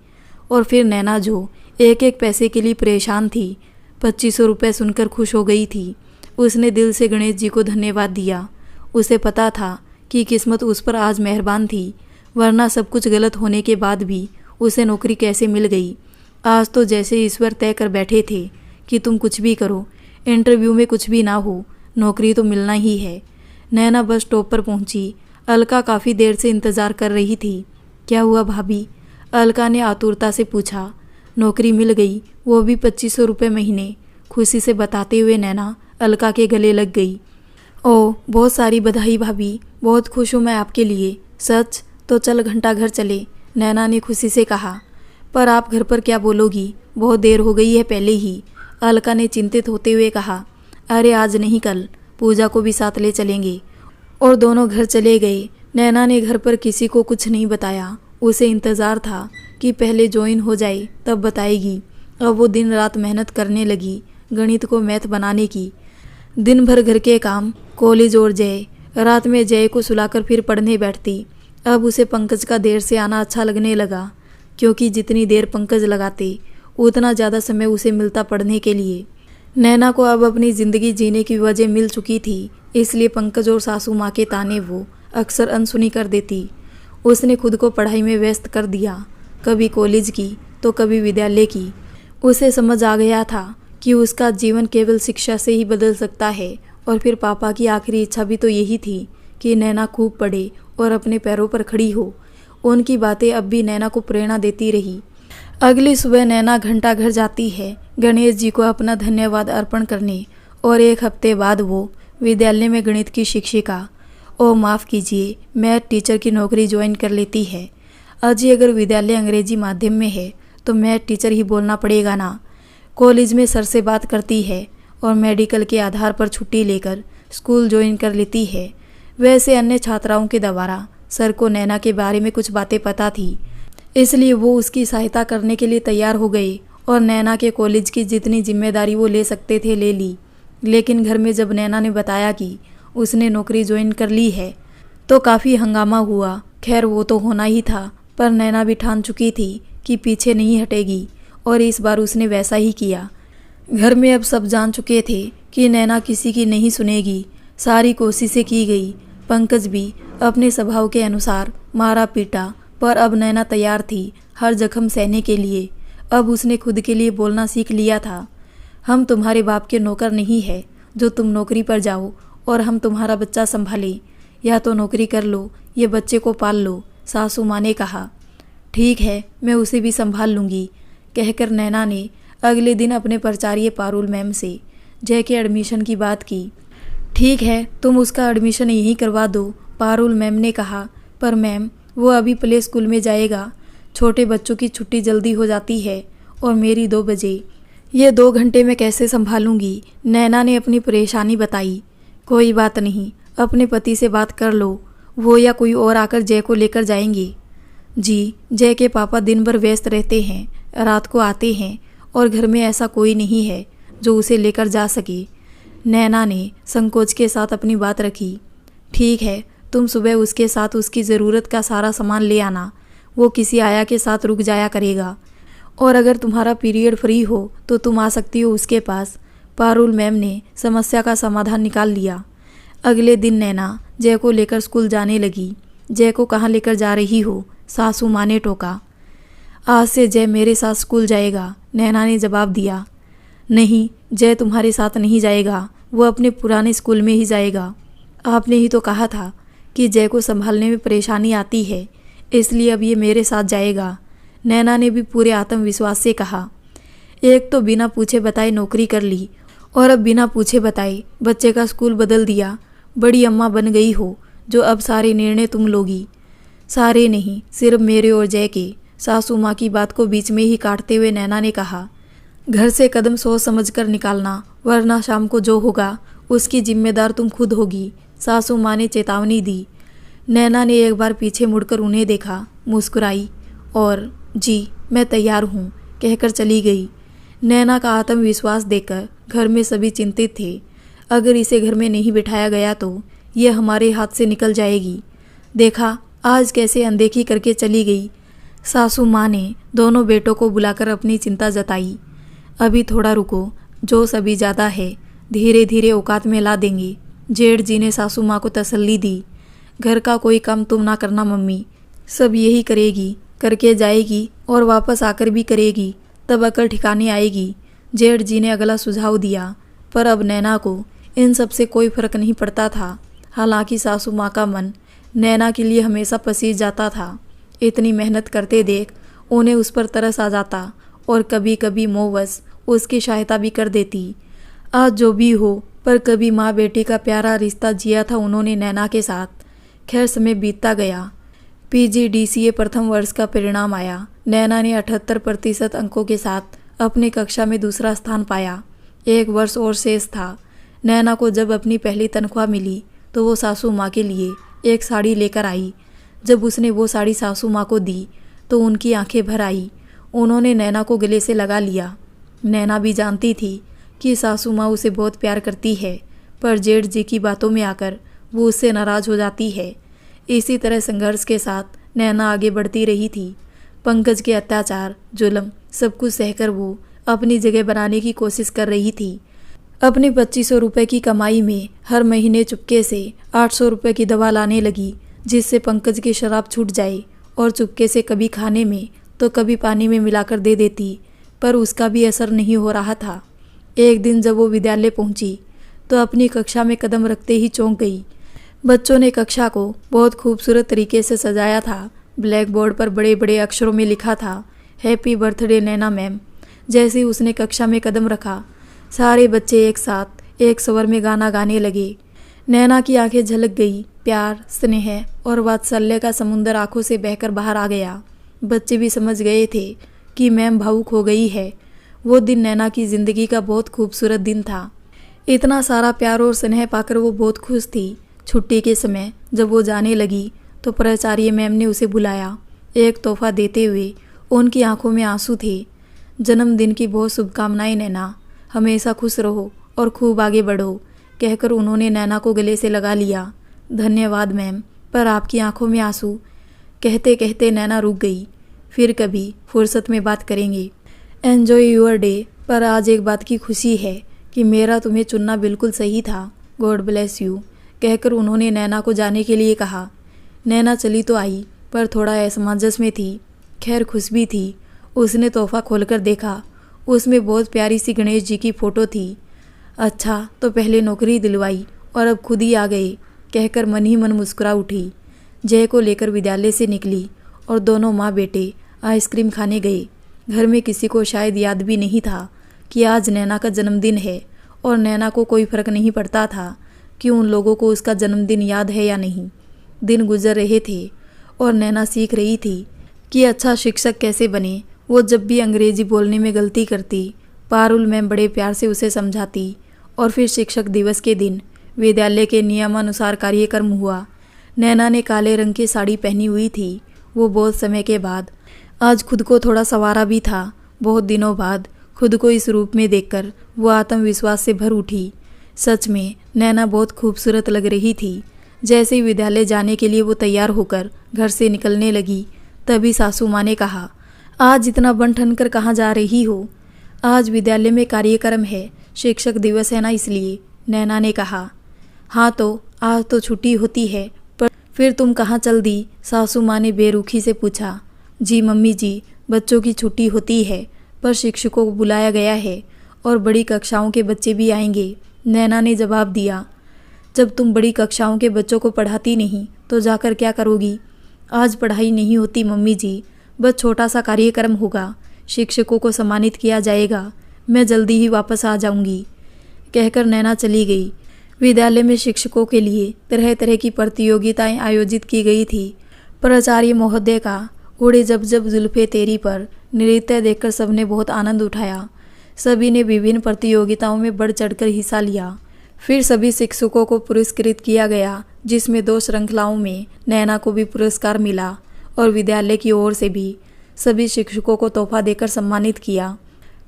और फिर नैना जो एक एक पैसे के लिए परेशान थी, 2500 रुपये सुनकर खुश हो गई थी। उसने दिल से गणेश जी को धन्यवाद दिया। उसे पता था कि किस्मत उस पर आज मेहरबान थी, वरना सब कुछ गलत होने के बाद भी उसे नौकरी कैसे मिल गई। आज तो जैसे ईश्वर तय कर बैठे थे कि तुम कुछ भी करो, इंटरव्यू में कुछ भी ना हो, नौकरी तो मिलना ही है। नैना बस स्टॉप पर पहुंची। अलका काफ़ी देर से इंतज़ार कर रही थी। क्या हुआ भाभी? अलका ने आतुरता से पूछा। नौकरी मिल गई, वो भी 2500 रुपये महीने, खुशी से बताते हुए नैना अलका के गले लग गई। ओह, बहुत सारी बधाई भाभी, बहुत खुश हूँ मैं आपके लिए। सच? तो चल घंटा घर चले, नैना ने खुशी से कहा। पर आप घर पर क्या बोलोगी? बहुत देर हो गई है पहले ही, अलका ने चिंतित होते हुए कहा। अरे आज नहीं कल, पूजा को भी साथ ले चलेंगे। और दोनों घर चले गए। नैना ने घर पर किसी को कुछ नहीं बताया। उसे इंतज़ार था कि पहले ज्वाइन हो जाए तब बताएगी। अब वो दिन रात मेहनत करने लगी गणित को मैथ बनाने की। दिन भर घर के काम, कॉलेज और जय। रात में जय को सुलाकर फिर पढ़ने बैठती। अब उसे पंकज का देर से आना अच्छा लगने लगा, क्योंकि जितनी देर पंकज लगाते उतना ज़्यादा समय उसे मिलता पढ़ने के लिए। नैना को अब अपनी ज़िंदगी जीने की वजह मिल चुकी थी, इसलिए पंकज और सासू माँ के ताने वो अक्सर अनसुनी कर देती। उसने खुद को पढ़ाई में व्यस्त कर दिया, कभी कॉलेज की तो कभी विद्यालय की। उसे समझ आ गया था कि उसका जीवन केवल शिक्षा से ही बदल सकता है। और फिर पापा की आखिरी इच्छा भी तो यही थी कि नैना खूब पढ़े और अपने पैरों पर खड़ी हो। उनकी बातें अब भी नैना को प्रेरणा देती रही। अगली सुबह नैना घंटा घर जाती है गणेश जी को अपना धन्यवाद अर्पण करने, और एक हफ्ते बाद वो विद्यालय में गणित की शिक्षिका, ओ माफ़ कीजिए, मैथ टीचर की नौकरी ज्वाइन कर लेती है। अजी अगर विद्यालय अंग्रेजी माध्यम में है तो मैथ टीचर ही बोलना पड़ेगा ना। कॉलेज में सर से बात करती है और मेडिकल के आधार पर छुट्टी लेकर स्कूल ज्वाइन कर लेती है। वैसे अन्य छात्राओं के द्वारा सर को नैना के बारे में कुछ बातें पता थी, इसलिए वो उसकी सहायता करने के लिए तैयार हो गए और नैना के कॉलेज की जितनी जिम्मेदारी वो ले सकते थे ले ली। लेकिन घर में जब नैना ने बताया कि उसने नौकरी ज्वाइन कर ली है तो काफ़ी हंगामा हुआ। खैर वो तो होना ही था, पर नैना भी ठान चुकी थी कि पीछे नहीं हटेगी, और इस बार उसने वैसा ही किया। घर में अब सब जान चुके थे कि नैना किसी की नहीं सुनेगी। सारी कोशिशें की गई, पंकज भी अपने स्वभाव के अनुसार मारा पीटा, पर अब नैना तैयार थी हर जख्म सहने के लिए। अब उसने खुद के लिए बोलना सीख लिया था। हम तुम्हारे बाप के नौकर नहीं है जो तुम नौकरी पर जाओ और हम तुम्हारा बच्चा संभालें। या तो नौकरी कर लो, ये बच्चे को पाल लो, सासू माँ ने कहा। ठीक है, मैं उसे भी संभाल लूँगी, कहकर नैना ने अगले दिन अपने प्राचार्य पारुल मैम से जय के एडमिशन की बात की। ठीक है, तुम उसका एडमिशन यहीं करवा दो, पारुल मैम ने कहा। पर मैम, वो अभी प्ले स्कूल में जाएगा, छोटे बच्चों की छुट्टी जल्दी हो जाती है और मेरी 2 बजे, ये 2 घंटे में कैसे संभालूंगी, नैना ने अपनी परेशानी बताई। कोई बात नहीं, अपने पति से बात कर लो, वो या कोई और आकर जय को लेकर जाएंगे। जी, जय के पापा दिन भर व्यस्त रहते हैं, रात को आते हैं और घर में ऐसा कोई नहीं है जो उसे लेकर जा सके। नैना ने संकोच के साथ अपनी बात रखी। ठीक है, तुम सुबह उसके साथ उसकी ज़रूरत का सारा सामान ले आना, वो किसी आया के साथ रुक जाया करेगा। और अगर तुम्हारा पीरियड फ्री हो तो तुम आ सकती हो उसके पास। पारुल मैम ने समस्या का समाधान निकाल लिया। अगले दिन नैना जय को लेकर स्कूल जाने लगी। जय को कहाँ लेकर जा रही हो, सासू माँ ने टोका। आज से जय मेरे साथ स्कूल जाएगा, नैना ने जवाब दिया। नहीं, जय तुम्हारे साथ नहीं जाएगा, वो अपने पुराने स्कूल में ही जाएगा। आपने ही तो कहा था कि जय को संभालने में परेशानी आती है, इसलिए अब ये मेरे साथ जाएगा, नैना ने भी पूरे आत्मविश्वास से कहा। एक तो बिना पूछे बताए नौकरी कर ली और अब बिना पूछे बताए बच्चे का स्कूल बदल दिया। बड़ी अम्मा बन गई हो जो अब सारे निर्णय तुम लोगी। सारे नहीं, सिर्फ मेरे और जय के, सासू माँ की बात को बीच में ही काटते हुए नैना ने कहा। घर से कदम सोच समझ कर निकालना, वरना शाम को जो होगा उसकी जिम्मेदार तुम खुद होगी, सासू माँ ने चेतावनी दी। नैना ने एक बार पीछे मुड़कर उन्हें देखा, मुस्कुराई और जी मैं तैयार हूँ कहकर चली गई। नैना का आत्मविश्वास देखकर घर में सभी चिंतित थे। अगर इसे घर में नहीं बिठाया गया तो ये हमारे हाथ से निकल जाएगी। देखा आज कैसे अनदेखी करके चली गई। सासू माँ ने दोनों बेटों को बुलाकर अपनी चिंता जताई। अभी थोड़ा रुको, जोश अभी ज़्यादा है, धीरे धीरे औकात में ला देंगे, जेठ जी ने सासू माँ को तसल्ली दी। घर का कोई काम तुम ना करना मम्मी, सब यही करेगी, करके जाएगी और वापस आकर भी करेगी, तब अकल ठिकाने आएगी। जेठ जी ने अगला सुझाव दिया। पर अब नैना को इन सब से कोई फर्क नहीं पड़ता था। हालांकि सासू माँ का मन नैना के लिए हमेशा पसीज जाता था। इतनी मेहनत करते देख उन्हें उस पर तरस आ जाता और कभी कभी मोहवश उसकी सहायता भी कर देती। आज जो भी हो, पर कभी माँ बेटी का प्यारा रिश्ता जिया था उन्होंने नैना के साथ। खैर समय बीतता गया। PGDCA प्रथम वर्ष का परिणाम आया। नैना ने 78% अंकों के साथ अपनी कक्षा में दूसरा स्थान पाया। 1 वर्ष और शेष था। नैना को जब अपनी पहली तनख्वाह मिली तो वो सासू माँ के लिए एक साड़ी लेकर आई। जब उसने वो साड़ी सासू माँ को दी तो उनकी आंखें भर आई। उन्होंने नैना को गले से लगा लिया। नैना भी जानती थी कि सासू माँ उसे बहुत प्यार करती है, पर जेठ जी की बातों में आकर वो उससे नाराज़ हो जाती है। इसी तरह संघर्ष के साथ नैना आगे बढ़ती रही थी। पंकज के अत्याचार, जुल्म सब कुछ सहकर वो अपनी जगह बनाने की कोशिश कर रही थी। अपने 2500 रुपये की कमाई में हर महीने चुपके से 800 रुपये की दवा लाने लगी, जिससे पंकज की शराब छूट जाए, और चुपके से कभी खाने में तो कभी पानी में मिलाकर दे देती, पर उसका भी असर नहीं हो रहा था। एक दिन जब वो विद्यालय पहुंची तो अपनी कक्षा में कदम रखते ही चौंक गई। बच्चों ने कक्षा को बहुत खूबसूरत तरीके से सजाया था। ब्लैक बोर्ड पर बड़े बड़े अक्षरों में लिखा था, हैप्पी बर्थडे नैना मैम। जैसे ही उसने कक्षा में कदम रखा, सारे बच्चे एक साथ एक स्वर में गाना गाने लगे। नैना की आंखें झलक गई। प्यार, स्नेह और वात्सल्य का समुंदर आंखों से बहकर बाहर आ गया। बच्चे भी समझ गए थे कि मैम भावुक हो गई है। वो दिन नैना की ज़िंदगी का बहुत खूबसूरत दिन था। इतना सारा प्यार और स्नेह पाकर वो बहुत खुश थी। छुट्टी के समय जब वो जाने लगी तो प्राचार्य मैम ने उसे बुलाया। एक तोहफा देते हुए उनकी आंखों में आंसू थे। जन्मदिन की बहुत शुभकामनाएं नैना, हमेशा खुश रहो और खूब आगे बढ़ो, कहकर उन्होंने नैना को गले से लगा लिया। धन्यवाद मैम, पर आपकी आंखों में आंसू। कहते कहते नैना रुक गई। फिर कभी फुर्सत में बात करेंगे। एन्जॉय योर डे, पर आज एक बात की खुशी है कि मेरा तुम्हें चुनना बिल्कुल सही था। गॉड ब्लेस यू, कहकर उन्होंने नैना को जाने के लिए कहा। नैना चली तो आई, पर थोड़ा असमंजस में थी। खैर खुश भी थी। उसने तोहफा खोलकर देखा। उसमें बहुत प्यारी सी गणेश जी की फ़ोटो थी। अच्छा, तो पहले नौकरी दिलवाई और अब खुद ही आ गए, कहकर मन ही मन मुस्कुरा उठी। जय को लेकर विद्यालय से निकली और दोनों माँ बेटे आइसक्रीम खाने गए। घर में किसी को शायद याद भी नहीं था कि आज नैना का जन्मदिन है, और नैना को कोई फर्क नहीं पड़ता था कि उन लोगों को उसका जन्मदिन याद है या नहीं। दिन गुजर रहे थे और नैना सीख रही थी कि अच्छा शिक्षक कैसे बने। वो जब भी अंग्रेजी बोलने में गलती करती, पारुल मैम बड़े प्यार से उसे समझाती। और फिर शिक्षक दिवस के दिन विद्यालय के नियमानुसार कार्यक्रम हुआ। नैना ने काले रंग की साड़ी पहनी हुई थी। वो बहुत समय के बाद आज खुद को थोड़ा संवारा भी था। बहुत दिनों बाद खुद को इस रूप में देखकर वो आत्मविश्वास से भर उठी। सच में नैना बहुत खूबसूरत लग रही थी। जैसे ही विद्यालय जाने के लिए वो तैयार होकर घर से निकलने लगी, तभी सासू माँ ने कहा, आज इतना बन ठन कर कहाँ जा रही हो? आज विद्यालय में कार्यक्रम है, शिक्षक दिवस है ना, इसलिए। नैना ने कहा। हाँ तो आज तो छुट्टी होती है, पर फिर तुम कहाँ चल दी? सासू माँ ने बेरुखी से पूछा। जी मम्मी जी, बच्चों की छुट्टी होती है, पर शिक्षकों को बुलाया गया है और बड़ी कक्षाओं के बच्चे भी आएंगे, नैना ने जवाब दिया। जब तुम बड़ी कक्षाओं के बच्चों को पढ़ाती नहीं तो जाकर क्या करोगी? आज पढ़ाई नहीं होती मम्मी जी, बस छोटा सा कार्यक्रम होगा, शिक्षकों को सम्मानित किया जाएगा, मैं जल्दी ही वापस आ जाऊंगी, कहकर नैना चली गई। विद्यालय में शिक्षकों के लिए तरह तरह की प्रतियोगिताएं आयोजित की गई थी। प्राचार्य महोदय का उड़े जब जब जुल्फे तेरी पर नृत्य देखकर सबने बहुत आनंद उठाया। सभी ने विभिन्न प्रतियोगिताओं में बढ़ चढ़कर हिस्सा लिया। फिर सभी शिक्षकों को पुरस्कृत किया गया, जिसमें 2 श्रृंखलाओं में नैना को भी पुरस्कार मिला और विद्यालय की ओर से भी सभी शिक्षकों को तोहफा देकर सम्मानित किया।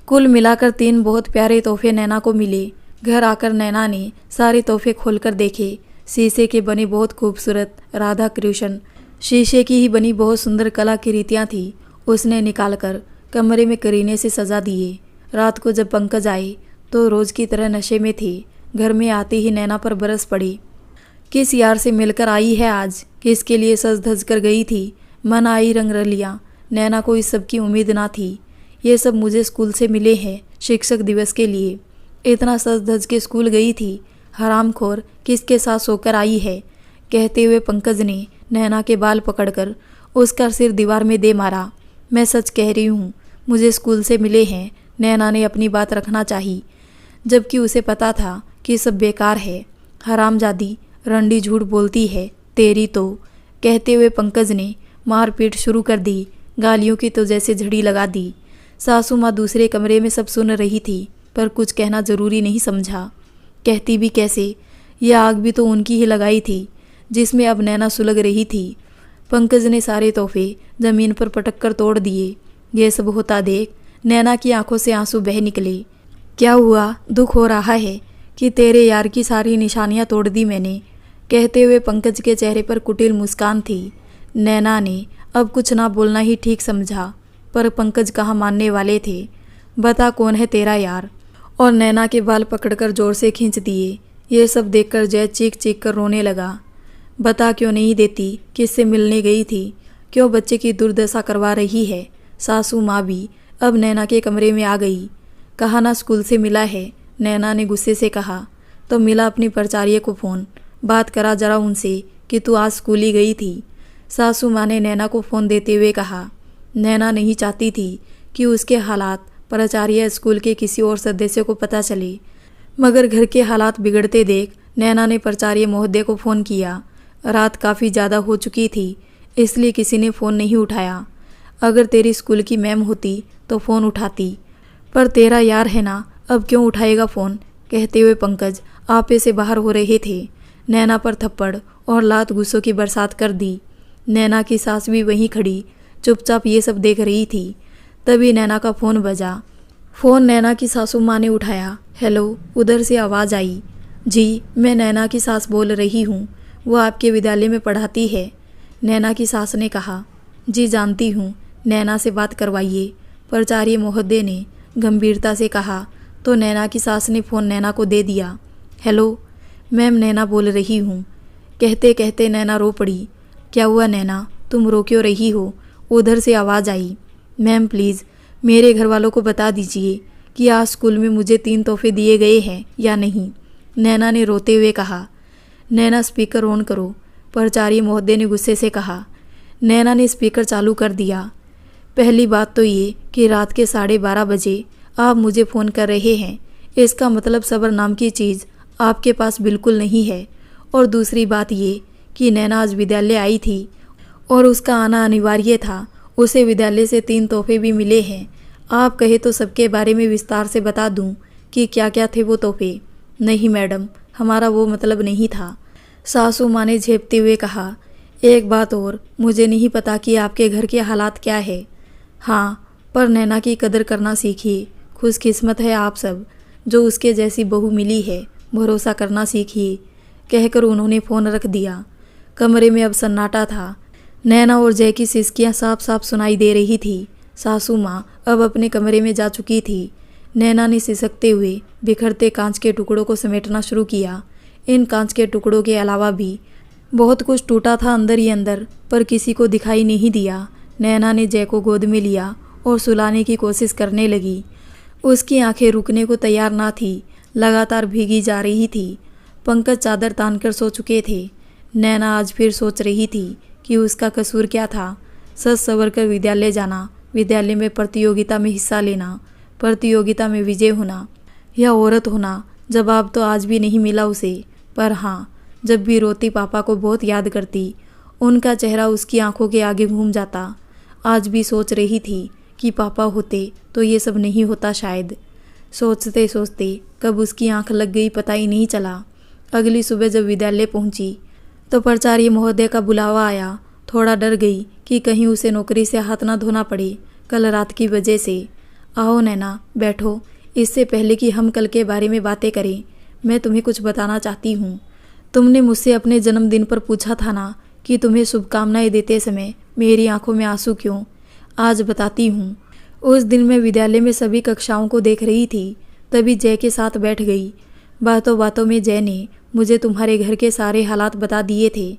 कुल मिलाकर 3 बहुत प्यारे तोहफे नैना को मिले। घर आकर नैना ने सारे तोहफे खोलकर देखे। शीशे के बने बहुत खूबसूरत राधा कृष्ण, शीशे की ही बनी बहुत सुंदर कलाकृतियाँ थी। उसने निकालकर कमरे में करीने से सजा दिए। रात को जब पंकज आए तो रोज की तरह नशे में थे। घर में आते ही नैना पर बरस पड़ी। किस यार से मिलकर आई है आज? किसके लिए सज धज कर गई थी? मन आई रंग रलियाँ। नैना को इस सब की उम्मीद ना थी। ये सब मुझे स्कूल से मिले हैं शिक्षक दिवस के लिए। इतना सज धज के स्कूल गई थी, हरामखोर किसके साथ सोकर आई है। कहते हुए पंकज ने नैना के बाल पकड़कर उसका सिर दीवार में दे मारा। मैं सच कह रही हूँ, मुझे स्कूल से मिले हैं। नैना ने अपनी बात रखना चाहिए, जबकि उसे पता था कि सब बेकार है। हरामजादी, रंडी झूठ बोलती है तेरी तो। कहते हुए पंकज ने मारपीट शुरू कर दी। गालियों की तो जैसे झड़ी लगा दी। सासू माँ दूसरे कमरे में सब सुन रही थी, पर कुछ कहना जरूरी नहीं समझा। कहती भी कैसे, यह आग भी तो उनकी ही लगाई थी जिसमें अब नैना सुलग रही थी। पंकज ने सारे तोहफे जमीन पर पटक कर तोड़ दिए। यह सब होता देख नैना की आंखों से आंसू बह निकले। क्या हुआ, दुख हो रहा है कि तेरे यार की सारी निशानियां तोड़ दी मैंने। कहते हुए पंकज के चेहरे पर कुटिल मुस्कान थी। नैना ने अब कुछ ना बोलना ही ठीक समझा, पर पंकज कहाँ मानने वाले थे। बता कौन है तेरा यार। और नैना के बाल पकड़कर जोर से खींच दिए। ये सब देखकर जय चीख चीख कर रोने लगा। बता क्यों नहीं देती, किससे मिलने गई थी, क्यों बच्चे की दुर्दशा करवा रही है। सासू माँ भी अब नैना के कमरे में आ गई। कहा ना स्कूल से मिला है। नैना ने गुस्से से कहा। तो मिला अपनी प्राचार्य को फ़ोन, बात करा जरा उनसे कि तू आज स्कूल ही गई थी। सासू माँ ने नैना को फ़ोन देते हुए कहा। नैना नहीं चाहती थी कि उसके हालात प्राचार्य स्कूल के किसी और सदस्य को पता चले, मगर घर के हालात बिगड़ते देख नैना ने प्राचार्य महोदय को फ़ोन किया। रात काफ़ी ज़्यादा हो चुकी थी, इसलिए किसी ने फ़ोन नहीं उठाया। अगर तेरी स्कूल की मैम होती तो फ़ोन उठाती, पर तेरा यार है ना, अब क्यों उठाएगा फ़ोन। कहते हुए पंकज आपे से बाहर हो रहे थे। नैना पर थप्पड़ और लात गुस्सों की बरसात कर दी। नैना की सास भी वहीं खड़ी चुपचाप ये सब देख रही थी। तभी नैना का फ़ोन बजा। फ़ोन नैना की सासू माँ ने उठाया। हेलो, उधर से आवाज़ आई। जी, मैं नैना की सास बोल रही हूँ, वो आपके विद्यालय में पढ़ाती है। नैना की सास ने कहा। जी जानती हूँ, नैना से बात करवाइए, प्राचार्य महोदय ने गंभीरता से कहा। तो नैना की सास ने फ़ोन नैना को दे दिया। हेलो मैम, नैना बोल रही हूँ। कहते कहते नैना रो पड़ी। क्या हुआ नैना, तुम रो क्यों रही हो। उधर से आवाज़ आई। मैम प्लीज़ मेरे घर वालों को बता दीजिए कि आज स्कूल में मुझे 3 तोहफे दिए गए हैं या नहीं। नैना ने रोते हुए कहा। नैना स्पीकर ऑन करो, प्राचार्य महोदय ने गुस्से से कहा। नैना ने स्पीकर चालू कर दिया। पहली बात तो ये कि रात के 12:30 बजे आप मुझे फ़ोन कर रहे हैं, इसका मतलब सब्र नाम की चीज़ आपके पास बिल्कुल नहीं है। और दूसरी बात ये कि नैना आज विद्यालय आई थी और उसका आना अनिवार्य था। उसे विद्यालय से 3 तोहफे भी मिले हैं। आप कहे तो सबके बारे में विस्तार से बता दूं कि क्या क्या थे वो तोहफे। नहीं मैडम, हमारा वो मतलब नहीं था। सासू माँ ने झेपते हुए कहा। एक बात और, मुझे नहीं पता कि आपके घर के हालात क्या है। हाँ, पर नैना की कदर करना सीखिए। खुशकिस्मत है आप सब जो उसके जैसी बहू मिली है। भरोसा करना सीखिए। कहकर उन्होंने फ़ोन रख दिया। कमरे में अब सन्नाटा था। नैना और जय की सिसकियाँ साफ साफ सुनाई दे रही थी। सासू माँ अब अपने कमरे में जा चुकी थी। नैना ने सिसकते हुए बिखरते कांच के टुकड़ों को समेटना शुरू किया। इन कांच के टुकड़ों के अलावा भी बहुत कुछ टूटा था अंदर ही अंदर, पर किसी को दिखाई नहीं दिया। नैना ने जय को गोद में लिया और सुलाने की कोशिश करने लगी। उसकी आंखें रुकने को तैयार ना थी, लगातार भीगी जा रही थी। पंकज चादर तानकर सो चुके थे। नैना आज फिर सोच रही थी कि उसका कसूर क्या था। सज संवर कर विद्यालय जाना, विद्यालय में प्रतियोगिता में हिस्सा लेना, प्रतियोगिता में विजय होना या औरत होना, जवाब तो आज भी नहीं मिला उसे। पर हाँ, जब भी रोती पापा को बहुत याद करती। उनका चेहरा उसकी आंखों के आगे घूम जाता। आज भी सोच रही थी कि पापा होते तो ये सब नहीं होता शायद। सोचते सोचते कब उसकी आंख लग गई पता ही नहीं चला। अगली सुबह जब विद्यालय पहुंची तो प्राचार्य महोदय का बुलावा आया। थोड़ा डर गई कि कहीं उसे नौकरी से हाथ ना धोना पड़े कल रात की वजह से। आओ नैना, बैठो। इससे पहले कि हम कल के बारे में बातें करें, मैं तुम्हें कुछ बताना चाहती हूँ। तुमने मुझसे अपने जन्मदिन पर पूछा था ना कि तुम्हें शुभकामनाएं देते समय मेरी आंखों में आंसू क्यों। आज बताती हूँ। उस दिन मैं विद्यालय में सभी कक्षाओं को देख रही थी, तभी जय के साथ बैठ गई। बातों बातों में जय ने मुझे तुम्हारे घर के सारे हालात बता दिए थे,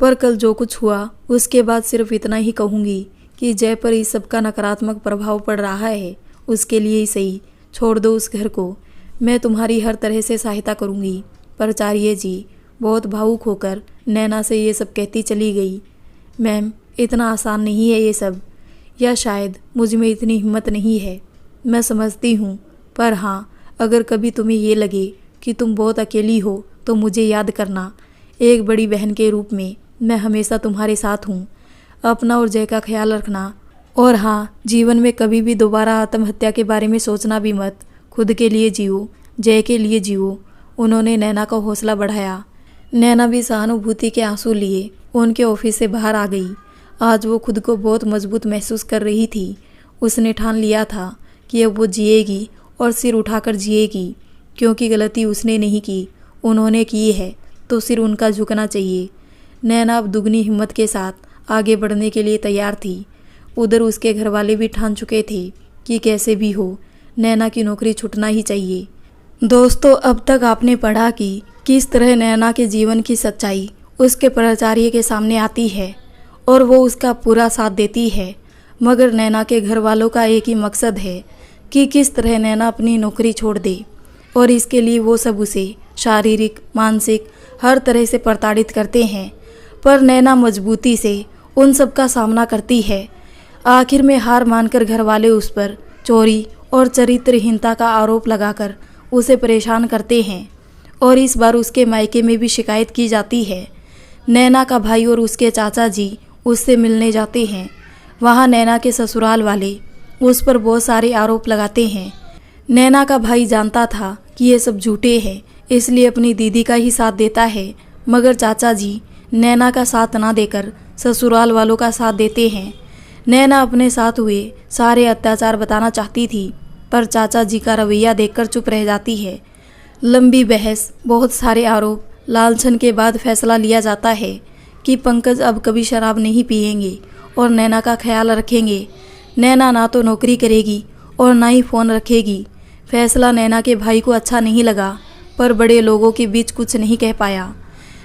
पर कल जो कुछ हुआ उसके बाद सिर्फ इतना ही कहूँगी कि जय पर इस सब का नकारात्मक प्रभाव पड़ रहा है उसके लिए ही सही छोड़ दो उस घर को। मैं तुम्हारी हर तरह से सहायता करूँगी। प्राचार्य जी बहुत भावुक होकर नैना से ये सब कहती चली गई। मैम, इतना आसान नहीं है ये सब, या शायद मुझ में इतनी हिम्मत नहीं है, मैं समझती हूँ। पर हाँ, अगर कभी तुम्हें ये लगे कि तुम बहुत अकेली हो तो मुझे याद करना। एक बड़ी बहन के रूप में मैं हमेशा तुम्हारे साथ हूँ। अपना और जय का ख्याल रखना। और हाँ, जीवन में कभी भी दोबारा आत्महत्या के बारे में सोचना भी मत। खुद के लिए जियो, जय के लिए जियो। उन्होंने नैना का हौसला बढ़ाया। नैना भी सहानुभूति के आंसू लिए उनके ऑफिस से बाहर आ गई। आज वो खुद को बहुत मजबूत महसूस कर रही थी। उसने ठान लिया था कि अब वो जिएगी और सिर उठाकर जिएगी, क्योंकि गलती उसने नहीं की, उन्होंने की है, तो सिर उनका झुकना चाहिए। नैना अब दुगनी हिम्मत के साथ आगे बढ़ने के लिए तैयार थी। उधर उसके घर वाले भी ठान चुके थे कि कैसे भी हो नैना की नौकरी छूटना ही चाहिए। दोस्तों, अब तक आपने पढ़ा कि किस तरह नैना के जीवन की सच्चाई उसके प्राचार्य के सामने आती है और वो उसका पूरा साथ देती है। मगर नैना के घर वालों का एक ही मकसद है कि किस तरह नैना अपनी नौकरी छोड़ दे, और इसके लिए वो सब उसे शारीरिक, मानसिक हर तरह से प्रताड़ित करते हैं। पर नैना मजबूती से उन सब का सामना करती है। आखिर में हार मानकर घर वाले उस पर चोरी और चरित्रहीनता का आरोप लगाकर उसे परेशान करते हैं, और इस बार उसके मायके में भी शिकायत की जाती है। नैना का भाई और उसके चाचा जी उससे मिलने जाते हैं। वहाँ नैना के ससुराल वाले उस पर बहुत सारे आरोप लगाते हैं। नैना का भाई जानता था कि ये सब झूठे हैं, इसलिए अपनी दीदी का ही साथ देता है। मगर चाचा जी नैना का साथ ना देकर ससुराल वालों का साथ देते हैं। नैना अपने साथ हुए सारे अत्याचार बताना चाहती थी, पर चाचा जी का रवैया देखकर चुप रह जाती है। लंबी बहस, बहुत सारे आरोप, लालछन के बाद फैसला लिया जाता है कि पंकज अब कभी शराब नहीं पिएंगे और नैना का ख्याल रखेंगे। नैना ना तो नौकरी करेगी और ना ही फ़ोन रखेगी। फैसला नैना के भाई को अच्छा नहीं लगा, पर बड़े लोगों के बीच कुछ नहीं कह पाया।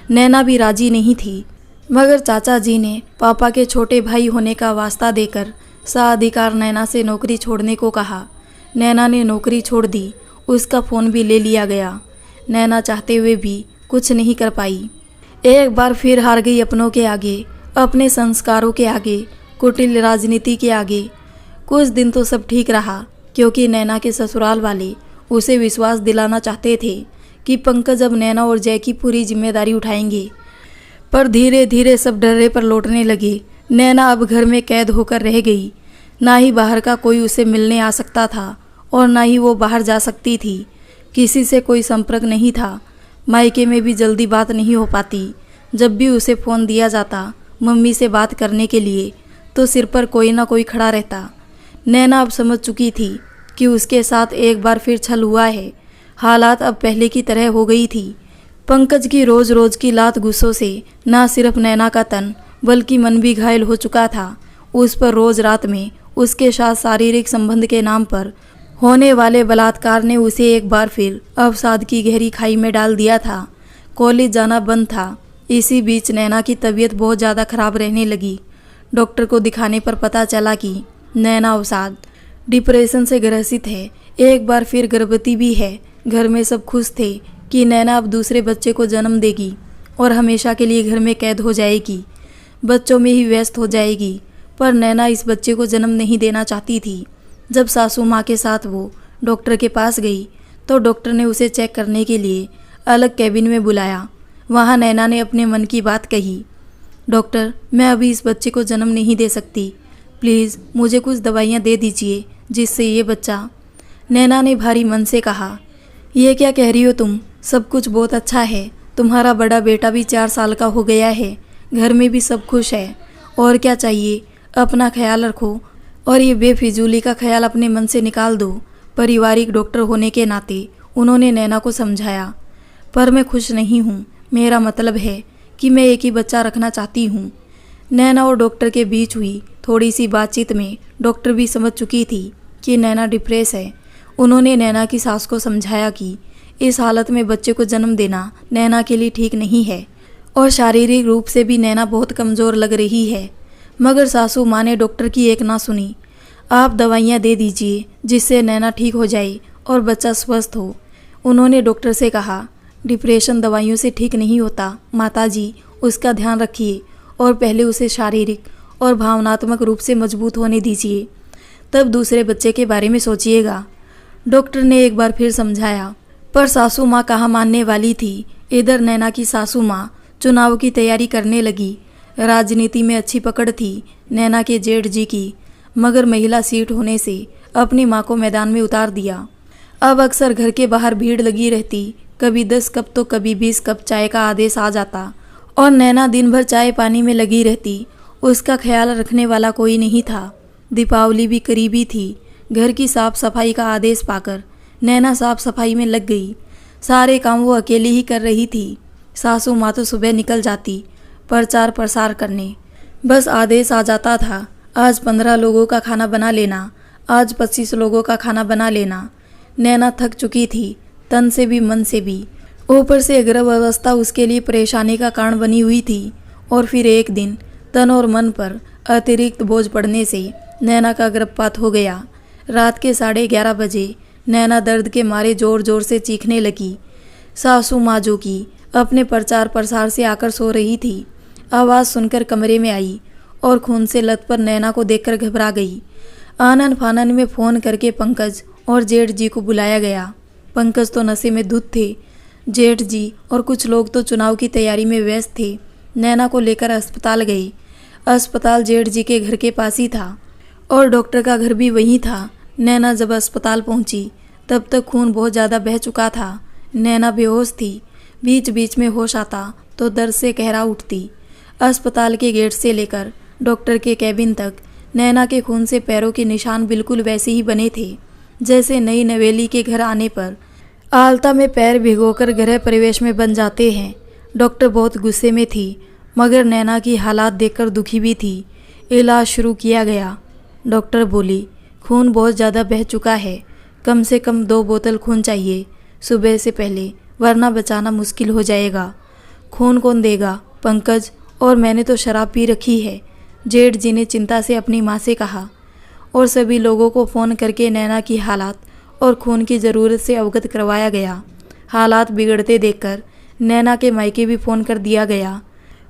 नैना भी राजी नहीं थी, मगर चाचा जी ने पापा के छोटे भाई होने का वास्ता देकर साधिकार नैना से नौकरी छोड़ने को कहा। नैना ने नौकरी छोड़ दी, उसका फ़ोन भी ले लिया गया। नैना चाहते हुए भी कुछ नहीं कर पाई। एक बार फिर हार गई अपनों के आगे, अपने संस्कारों के आगे, कुटिल राजनीति के आगे। कुछ दिन तो सब ठीक रहा, क्योंकि नैना के ससुराल वाले उसे विश्वास दिलाना चाहते थे कि पंकज अब नैना और जय की पूरी जिम्मेदारी उठाएंगे। पर धीरे धीरे सब डर्रे पर लौटने लगे। नैना अब घर में कैद होकर रह गई। ना ही बाहर का कोई उसे मिलने आ सकता था और ना ही वो बाहर जा सकती थी। किसी से कोई संपर्क नहीं था। मायके में भी जल्दी बात नहीं हो पाती। जब भी उसे फ़ोन दिया जाता मम्मी से बात करने के लिए, तो सिर पर कोई ना कोई खड़ा रहता। नैना अब समझ चुकी थी कि उसके साथ एक बार फिर छल हुआ है। हालात अब पहले की तरह हो गई थी। पंकज की रोज़ रोज़ की लात गुस्सों से ना सिर्फ नैना का तन बल्कि मन भी घायल हो चुका था। उस पर रोज़ रात में उसके साथ शारीरिक संबंध के नाम पर होने वाले बलात्कार ने उसे एक बार फिर अवसाद की गहरी खाई में डाल दिया था। कॉलेज जाना बंद था। इसी बीच नैना की तबीयत बहुत ज़्यादा खराब रहने लगी। डॉक्टर को दिखाने पर पता चला कि नैना अवसाद, डिप्रेशन से ग्रसित है। एक बार फिर गर्भवती भी है। घर में सब खुश थे कि नैना अब दूसरे बच्चे को जन्म देगी और हमेशा के लिए घर में कैद हो जाएगी, बच्चों में ही व्यस्त हो जाएगी। पर नैना इस बच्चे को जन्म नहीं देना चाहती थी। जब सासू माँ के साथ वो डॉक्टर के पास गई तो डॉक्टर ने उसे चेक करने के लिए अलग कैबिन में बुलाया। वहाँ नैना ने अपने मन की बात कही। डॉक्टर, मैं अभी इस बच्चे को जन्म नहीं दे सकती, प्लीज़ मुझे कुछ दवाइयाँ दे दीजिए जिससे ये बच्चा। नैना ने भारी मन से कहा, ये क्या कह रही हो तुम? सब कुछ बहुत अच्छा है। तुम्हारा बड़ा बेटा भी 4 साल का हो गया है, घर में भी सब खुश है, और क्या चाहिए? अपना ख्याल रखो और ये बेफिजूली का ख्याल अपने मन से निकाल दो। पारिवारिक डॉक्टर होने के नाते उन्होंने नैना को समझाया। पर मैं खुश नहीं हूँ। मेरा मतलब है कि मैं एक ही बच्चा रखना चाहती हूँ। नैना और डॉक्टर के बीच हुई थोड़ी सी बातचीत में डॉक्टर भी समझ चुकी थी कि नैना डिप्रेस है। उन्होंने नैना की सास को समझाया कि इस हालत में बच्चे को जन्म देना नैना के लिए ठीक नहीं है और शारीरिक रूप से भी नैना बहुत कमज़ोर लग रही है। मगर सासू माँ ने डॉक्टर की एक ना सुनी। आप दवाइयाँ दे दीजिए जिससे नैना ठीक हो जाए और बच्चा स्वस्थ हो। उन्होंने डॉक्टर से कहा, डिप्रेशन दवाइयों से ठीक नहीं होता माताजी, उसका ध्यान रखिए और पहले उसे शारीरिक और भावनात्मक रूप से मजबूत होने दीजिए, तब दूसरे बच्चे के बारे में सोचिएगा। डॉक्टर ने एक बार फिर समझाया, पर सासू माँ कहाँ मानने वाली थी। इधर नैना की सासू माँ चुनाव की तैयारी करने लगी। राजनीति में अच्छी पकड़ थी नैना के जेठ जी की, मगर महिला सीट होने से अपनी माँ को मैदान में उतार दिया। अब अक्सर घर के बाहर भीड़ लगी रहती, कभी 10 कप तो कभी 20 कप चाय का आदेश आ जाता और नैना दिन भर चाय पानी में लगी रहती। उसका ख्याल रखने वाला कोई नहीं था। दीपावली भी करीबी थी। घर की साफ सफाई का आदेश पाकर नैना साफ सफाई में लग गई। सारे काम वो अकेली ही कर रही थी। सासू माँ तो सुबह निकल जाती प्रचार प्रसार करने। बस आदेश आ जाता था, आज 15 लोगों का खाना बना लेना, आज 25 लोगों का खाना बना लेना। नैना थक चुकी थी, तन से भी मन से भी। ऊपर से गर्भावस्था उसके लिए परेशानी का कारण बनी हुई थी। और फिर एक दिन तन और मन पर अतिरिक्त बोझ पड़ने से नैना का गर्भपात हो गया। रात के 11:30 बजे नैना दर्द के मारे जोर जोर से चीखने लगी। सासू माँ जो कि अपने प्रचार प्रसार से आकर सो रही थी, आवाज़ सुनकर कमरे में आई और खून से लथपथ नैना को देखकर घबरा गई। आनन फानन में फ़ोन करके पंकज और जेठ जी को बुलाया गया। पंकज तो नशे में धुत थे। जेठ जी और कुछ लोग तो चुनाव की तैयारी में व्यस्त थे। नैना को लेकर अस्पताल गए। अस्पताल जेठ जी के घर के पास ही था और डॉक्टर का घर भी वहीं था। नैना जब अस्पताल पहुंची तब तक खून बहुत ज़्यादा बह चुका था। नैना बेहोश थी। बीच बीच में होश आता तो दर्द से कहरा उठती। अस्पताल के गेट से लेकर डॉक्टर के कैबिन तक नैना के खून से पैरों के निशान बिल्कुल वैसे ही बने थे जैसे नई नवेली के घर आने पर आलता में पैर भिगोकर गृह प्रवेश में बन जाते हैं। डॉक्टर बहुत गुस्से में थी, मगर नैना की हालात देखकर दुखी भी थी। इलाज शुरू किया गया। डॉक्टर बोली, खून बहुत ज़्यादा बह चुका है, कम से कम 2 बोतल खून चाहिए सुबह से पहले, वरना बचाना मुश्किल हो जाएगा। खून कौन देगा? पंकज, और मैंने तो शराब पी रखी है, जेठ जी ने चिंता से अपनी माँ से कहा। और सभी लोगों को फ़ोन करके नैना की हालात और खून की ज़रूरत से अवगत करवाया गया। हालात बिगड़ते देखकर नैना के मायके भी फ़ोन कर दिया गया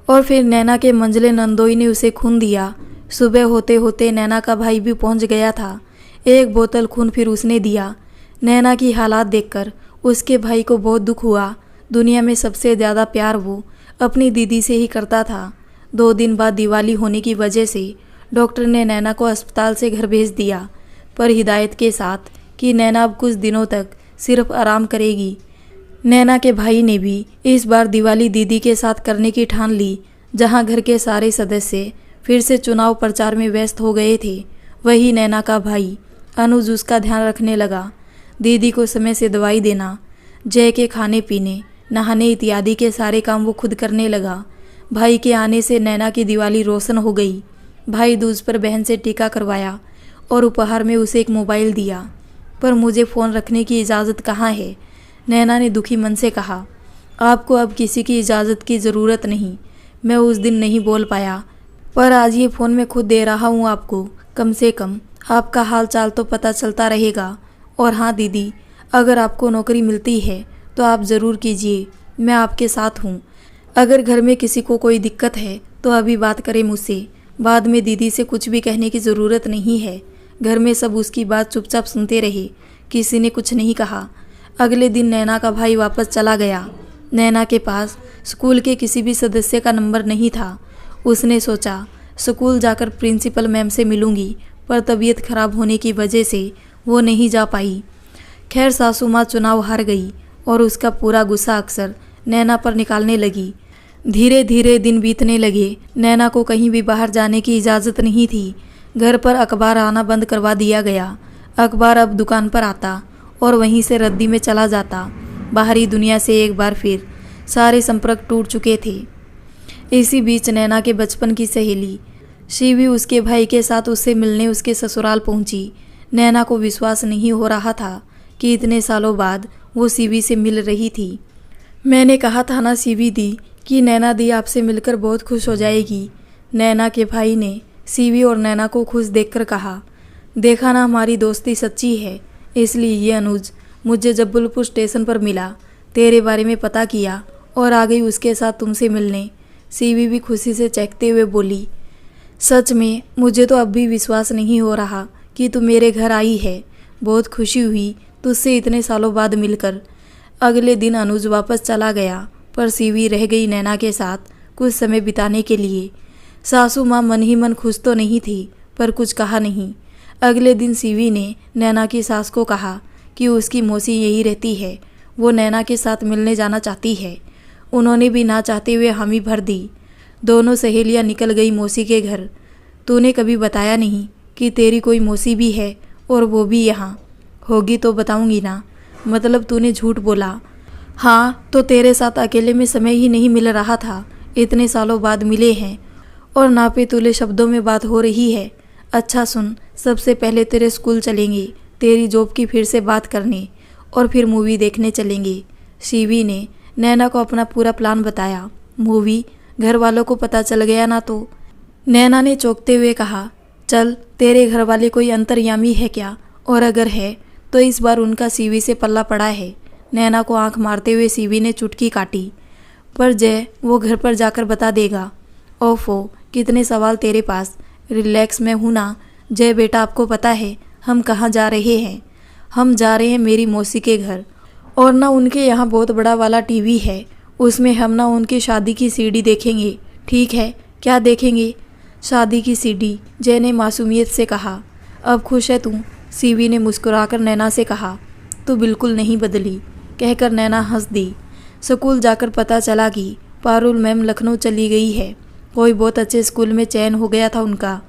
और फिर नैना के मंझले नंदोई ने उसे खून दिया। सुबह होते होते नैना का भाई भी पहुंच गया था। 1 बोतल खून फिर उसने दिया। नैना की हालात देखकर उसके भाई को बहुत दुख हुआ। दुनिया में सबसे ज़्यादा प्यार वो अपनी दीदी से ही करता था। 2 दिन बाद दिवाली होने की वजह से डॉक्टर ने नैना को अस्पताल से घर भेज दिया, पर हिदायत के साथ कि नैना अब कुछ दिनों तक सिर्फ आराम करेगी। नैना के भाई ने भी इस बार दिवाली दीदी के साथ करने की ठान ली। जहां घर के सारे सदस्य फिर से चुनाव प्रचार में व्यस्त हो गए थे, वही नैना का भाई अनुज उसका ध्यान रखने लगा। दीदी को समय से दवाई देना, जय के खाने पीने, नहाने इत्यादि के सारे काम वो खुद करने लगा। भाई के आने से नैना की दिवाली रोशन हो गई। भाई दूज पर बहन से टीका करवाया और उपहार में उसे एक मोबाइल दिया। पर मुझे फ़ोन रखने की इजाज़त कहाँ है? नैना ने दुखी मन से कहा। आपको अब किसी की इजाज़त की ज़रूरत नहीं। मैं उस दिन नहीं बोल पाया, पर आज ये फ़ोन मैं खुद दे रहा हूँ आपको। कम से कम आपका हाल चाल तो पता चलता रहेगा। और हाँ दीदी, अगर आपको नौकरी मिलती है तो आप ज़रूर कीजिए, मैं आपके साथ हूँ। अगर घर में किसी को कोई दिक्कत है तो अभी बात करें मुझसे, बाद में दीदी से कुछ भी कहने की ज़रूरत नहीं है। घर में सब उसकी बात चुपचाप सुनते रहे, किसी ने कुछ नहीं कहा। अगले दिन नैना का भाई वापस चला गया। नैना के पास स्कूल के किसी भी सदस्य का नंबर नहीं था। उसने सोचा स्कूल जाकर प्रिंसिपल मैम से मिलूंगी, पर तबीयत खराब होने की वजह से वो नहीं जा पाई। खैर, सासू माँ चुनाव हार गई और उसका पूरा गुस्सा अक्सर नैना पर निकालने लगी। धीरे धीरे दिन बीतने लगे। नैना को कहीं भी बाहर जाने की इजाज़त नहीं थी। घर पर अखबार आना बंद करवा दिया गया। अखबार अब दुकान पर आता और वहीं से रद्दी में चला जाता। बाहरी दुनिया से एक बार फिर सारे संपर्क टूट चुके थे। इसी बीच नैना के बचपन की सहेली शिवी उसके भाई के साथ उससे मिलने उसके ससुराल पहुंची। नैना को विश्वास नहीं हो रहा था कि इतने सालों बाद वो शिवी से मिल रही थी। मैंने कहा था ना शिवी दी कि नैना दी आपसे मिलकर बहुत खुश हो जाएगी। नैना के भाई ने सीवी और नैना को खुश देखकर कहा, देखा ना हमारी दोस्ती सच्ची है। इसलिए ये अनुज मुझे जबलपुर स्टेशन पर मिला, तेरे बारे में पता किया और आ गई उसके साथ तुमसे मिलने। सीवी भी खुशी से चहकते हुए बोली, सच में मुझे तो अब भी विश्वास नहीं हो रहा कि तू मेरे घर आई है। बहुत खुशी हुई तुझसे इतने सालों बाद मिलकर। अगले दिन अनुज वापस चला गया, पर सीवी रह गई नैना के साथ कुछ समय बिताने के लिए। सासू माँ मन ही मन खुश तो नहीं थी, पर कुछ कहा नहीं। अगले दिन सीवी ने नैना की सास को कहा कि उसकी मौसी यही रहती है, वो नैना के साथ मिलने जाना चाहती है। उन्होंने भी ना चाहते हुए हामी भर दी। दोनों सहेलियां निकल गई मौसी के घर। तूने कभी बताया नहीं कि तेरी कोई मौसी भी है, और वो भी यहाँ। होगी तो बताऊंगी ना, मतलब तूने झूठ बोला। हाँ, तो तेरे साथ अकेले में समय ही नहीं मिल रहा था। इतने सालों बाद मिले हैं और नापे तुले शब्दों में बात हो रही है। अच्छा सुन, सबसे पहले तेरे स्कूल चलेंगे, तेरी जॉब की फिर से बात करने, और फिर मूवी देखने चलेंगे। सीवी ने नैना को अपना पूरा प्लान बताया। मूवी? घर वालों को पता चल गया ना तो? नैना ने चौंकते हुए कहा, चल, तेरे घर वाले कोई अंतर्यामी है क्या? और अगर है तो इस बार उनका सीवी से पल्ला पड़ा है। नैना को आंख मारते हुए सीवी ने चुटकी काटी, पर जय वो घर पर जाकर बता देगा। ओफो, कितने सवाल तेरे पास। रिलैक्स में हूँ ना। जय बेटा, आपको पता है हम कहाँ जा रहे हैं? हम जा रहे हैं मेरी मौसी के घर, और ना उनके यहाँ बहुत बड़ा वाला टीवी है। उसमें हम ना उनकी शादी की सीडी देखेंगे। ठीक है? क्या देखेंगे? शादी की सीडी, जय ने मासूमियत से कहा। अब खुश है तू? सीवी ने मुस्कुराकर नैना से कहा। तू बिल्कुल नहीं बदली, कहकर नैना हंस दी। स्कूल जाकर पता चला कि पारुल मैम लखनऊ चली गई है। कोई बहुत अच्छे स्कूल में चयन हो गया था उनका।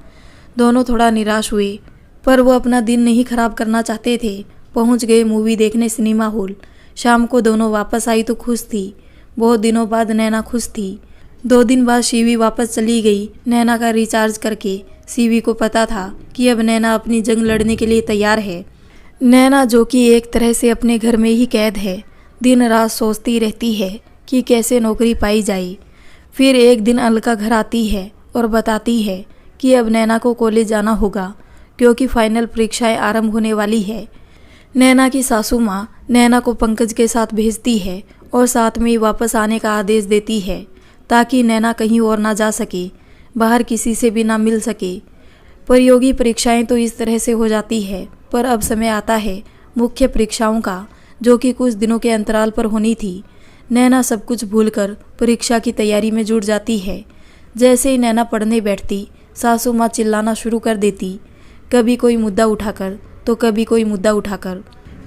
दोनों थोड़ा निराश हुए, पर वो अपना दिन नहीं खराब करना चाहते थे। पहुंच गए मूवी देखने सिनेमा हॉल। शाम को दोनों वापस आई तो खुश थी। बहुत दिनों बाद नैना खुश थी। 2 दिन बाद सीवी वापस चली गई नैना का रिचार्ज करके। सीवी को पता था कि अब नैना अपनी जंग लड़ने के लिए तैयार है। नैना, जो कि एक तरह से अपने घर में ही कैद है, दिन रात सोचती रहती है कि कैसे नौकरी पाई जाए। फिर एक दिन अलका घर आती है और बताती है कि अब नैना को कॉलेज जाना होगा, क्योंकि फाइनल परीक्षाएं आरंभ होने वाली है। नैना की सासू माँ नैना को पंकज के साथ भेजती है और साथ में ही वापस आने का आदेश देती है, ताकि नैना कहीं और ना जा सके, बाहर किसी से भी ना मिल सके। प्रतियोगी परीक्षाएं तो इस तरह से हो जाती है, पर अब समय आता है मुख्य परीक्षाओं का, जो कि कुछ दिनों के अंतराल पर होनी थी। नैना सब कुछ भूलकर परीक्षा की तैयारी में जुट जाती है। जैसे ही नैना पढ़ने बैठती, सासू माँ चिल्लाना शुरू कर देती, कभी कोई मुद्दा उठाकर तो कभी कोई मुद्दा उठाकर।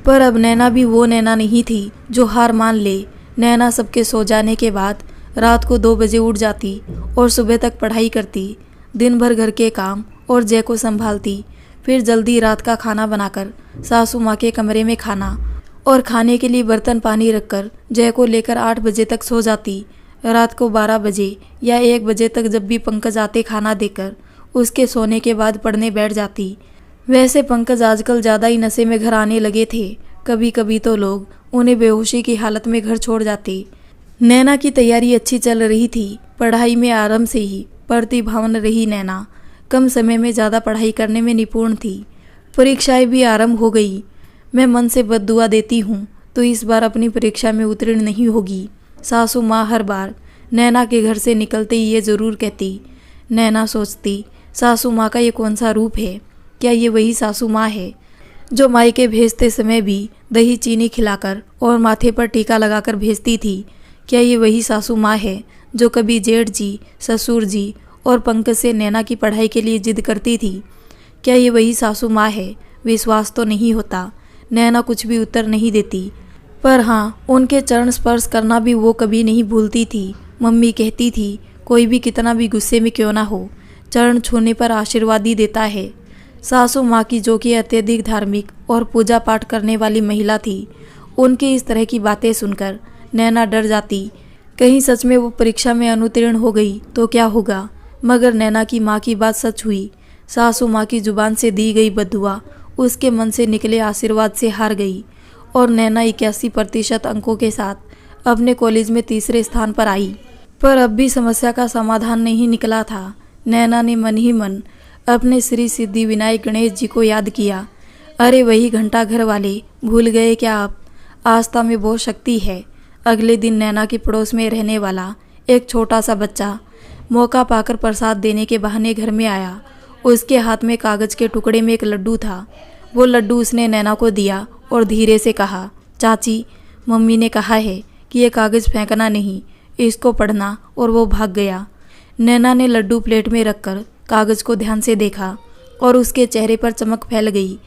पर अब नैना भी वो नैना नहीं थी जो हार मान ले। नैना सबके सो जाने के बाद रात को 2 बजे उठ जाती और सुबह तक पढ़ाई करती। दिन भर घर के काम और जय को संभालती। फिर जल्दी रात का खाना बनाकर सासू माँ के कमरे में खाना और खाने के लिए बर्तन पानी रखकर जय को लेकर 8 बजे तक सो जाती। रात को 12 बजे या 1 बजे तक जब भी पंकज आते खाना देकर, उसके सोने के बाद पढ़ने बैठ जाती। वैसे पंकज आजकल ज़्यादा ही नशे में घर आने लगे थे। कभी कभी तो लोग उन्हें बेहोशी की हालत में घर छोड़ जाते। नैना की तैयारी अच्छी चल रही थी। पढ़ाई में आरंभ से ही प्रतिभावान रही नैना। कम समय में ज़्यादा पढ़ाई करने में निपुण थी। परीक्षाएं भी आरंभ हो गई। मैं मन से बद्दुआ देती हूँ तो इस बार अपनी परीक्षा में उत्तीर्ण नहीं होगी। सासू माँ हर बार नैना के घर से निकलते ही ये ज़रूर कहती। नैना सोचती, सासू माँ का ये कौन सा रूप है? क्या ये वही सासू माँ है जो मायके भेजते समय भी दही चीनी खिलाकर और माथे पर टीका लगाकर भेजती थी? क्या ये वही सासू माँ है जो कभी जेठ जी, ससुर जी और पंकज से नैना की पढ़ाई के लिए जिद करती थी? क्या ये वही सासू माँ है? विश्वास तो नहीं होता। नैना कुछ भी उत्तर नहीं देती, पर हाँ, उनके चरण स्पर्श करना भी वो कभी नहीं भूलती थी। मम्मी कहती थी, कोई भी कितना भी गुस्से में क्यों ना हो, चरण छूने पर आशीर्वाद ही देता है। सासू माँ की, जो कि अत्यधिक धार्मिक और पूजा पाठ करने वाली महिला थी, उनकी इस तरह की बातें सुनकर नैना डर जाती। कहीं सच में वो परीक्षा में अनुत्तीर्ण हो गई तो क्या होगा? मगर नैना की माँ की बात सच हुई। सासू माँ की जुबान से दी गई बद्दुआ उसके मन से निकले आशीर्वाद से हार गई और नैना 81% अंकों के साथ अपने कॉलेज में तीसरे स्थान पर आई। पर अब भी समस्या का समाधान नहीं निकला था। नैना ने मन ही मन अपने श्री सिद्धि विनायक गणेश जी को याद किया। अरे वही घंटा घर वाले, भूल गए क्या आप? आस्था में बहुत शक्ति है। अगले दिन नैना के पड़ोस में रहने वाला एक छोटा सा बच्चा मौका पाकर प्रसाद देने के बहाने घर में आया। उसके हाथ में कागज के टुकड़े में एक लड्डू था। वो लड्डू उसने नैना को दिया और धीरे से कहा, चाची, मम्मी ने कहा है कि ये कागज फेंकना नहीं, इसको पढ़ना। और वो भाग गया। नैना ने लड्डू प्लेट में रखकर कागज को ध्यान से देखा और उसके चेहरे पर चमक फैल गई।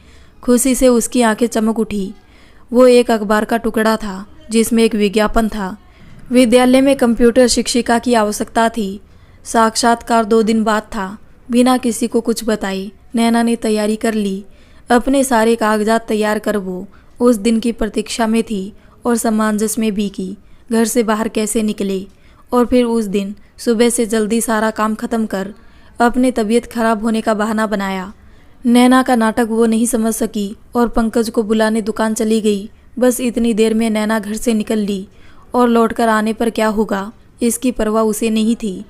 खुशी से उसकी आंखें चमक उठी। वो एक अखबार का टुकड़ा था जिसमें एक विज्ञापन था। विद्यालय में कंप्यूटर शिक्षिका की आवश्यकता थी। साक्षात्कार 2 दिन बाद था। बिना किसी को कुछ बताए नैना ने तैयारी कर ली। अपने सारे कागजात तैयार कर वो उस दिन की प्रतीक्षा में थी और समंजस में भी कि घर से बाहर कैसे निकले। और फिर उस दिन सुबह से जल्दी सारा काम खत्म कर अपने तबीयत खराब होने का बहाना बनाया। नैना का नाटक वो नहीं समझ सकी और पंकज को बुलाने दुकान चली गई। बस इतनी देर में नैना घर से निकल ली और लौटकर आने पर क्या होगा इसकी परवाह उसे नहीं थी,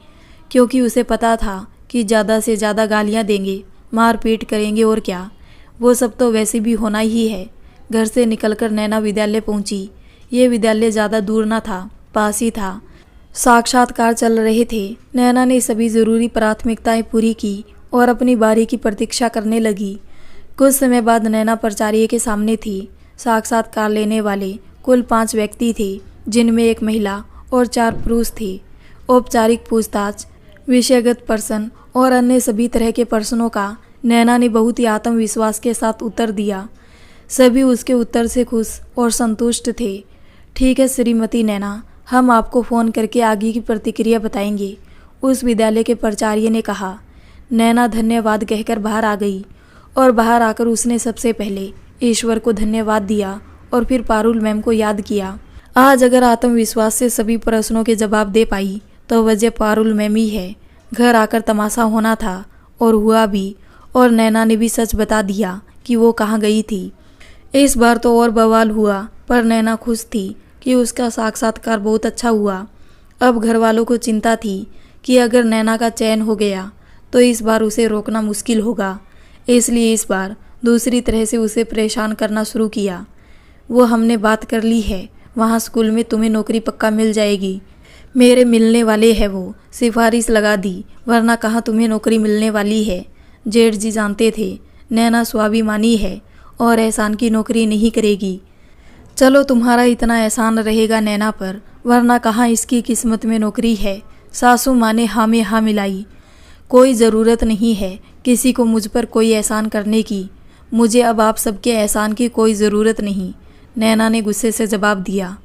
क्योंकि उसे पता था कि ज़्यादा से ज़्यादा गालियाँ देंगे, मारपीट करेंगे और क्या, वो सब तो वैसे भी होना ही है। घर से निकलकर नैना विद्यालय पहुंची। ये विद्यालय ज़्यादा दूर न था, पास ही था। साक्षात्कार चल रहे थे। नैना ने सभी ज़रूरी प्राथमिकताएं पूरी की और अपनी बारी की प्रतीक्षा करने लगी। कुछ समय बाद नैना प्राचार्य के सामने थी। साक्षात्कार लेने वाले कुल 5 व्यक्ति थे, जिनमें 1 महिला और 4 पुरुष थे। औपचारिक पूछताछ, विषयगत प्रश्न और अन्य सभी तरह के प्रश्नों का नैना ने बहुत ही आत्मविश्वास के साथ उत्तर दिया। सभी उसके उत्तर से खुश और संतुष्ट थे। ठीक है श्रीमती नैना, हम आपको फ़ोन करके आगे की प्रतिक्रिया बताएंगे, उस विद्यालय के प्राचार्य ने कहा। नैना धन्यवाद कहकर बाहर आ गई और बाहर आकर उसने सबसे पहले ईश्वर को धन्यवाद दिया और फिर पारुल मैम को याद किया। आज अगर आत्मविश्वास से सभी प्रश्नों के जवाब दे पाई तो वजह पारुल मैम ही है। घर आकर तमाशा होना था और हुआ भी, और नैना ने भी सच बता दिया कि वो कहाँ गई थी। इस बार तो और बवाल हुआ, पर नैना खुश थी कि उसका साक्षात्कार बहुत अच्छा हुआ। अब घर वालों को चिंता थी कि अगर नैना का चयन हो गया तो इस बार उसे रोकना मुश्किल होगा, इसलिए इस बार दूसरी तरह से उसे परेशान करना शुरू किया। वो हमने बात कर ली है, वहाँ स्कूल में तुम्हें नौकरी पक्का मिल जाएगी। मेरे मिलने वाले हैं, वो सिफारिश लगा दी, वरना कहाँ तुम्हें नौकरी मिलने वाली है। जेठ जी जानते थे नैना स्वाभिमानी है और एहसान की नौकरी नहीं करेगी। चलो तुम्हारा इतना एहसान रहेगा नैना पर, वरना कहाँ इसकी किस्मत में नौकरी है। सासू माँ ने हाँ में हाँ मिलाई। कोई ज़रूरत नहीं है किसी को मुझ पर कोई एहसान करने की। मुझे अब आप सबके एहसान की कोई ज़रूरत नहीं, नैना ने गुस्से से जवाब दिया।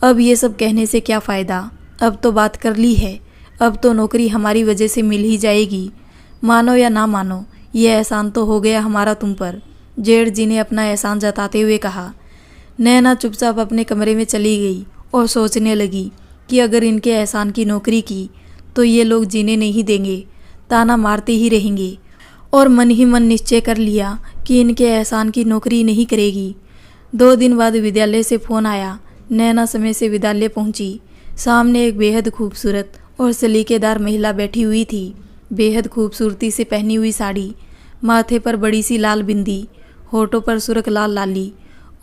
अब ये सब कहने से क्या फ़ायदा, अब तो बात कर ली है, अब तो नौकरी हमारी वजह से मिल ही जाएगी। मानो या ना मानो, ये एहसान तो हो गया हमारा तुम पर, जेठ जी ने अपना एहसान जताते हुए कहा। नैना चुपचाप अपने कमरे में चली गई और सोचने लगी कि अगर इनके एहसान की नौकरी की तो ये लोग जीने नहीं देंगे, ताना मारते ही रहेंगे। और मन ही मन निश्चय कर लिया कि इनके एहसान की नौकरी नहीं करेगी। 2 दिन बाद विद्यालय से फ़ोन आया। नैना समय से विद्यालय पहुंची। सामने एक बेहद खूबसूरत और सलीकेदार महिला बैठी हुई थी। बेहद खूबसूरती से पहनी हुई साड़ी, माथे पर बड़ी सी लाल बिंदी, होठों पर सुर्ख लाल लाली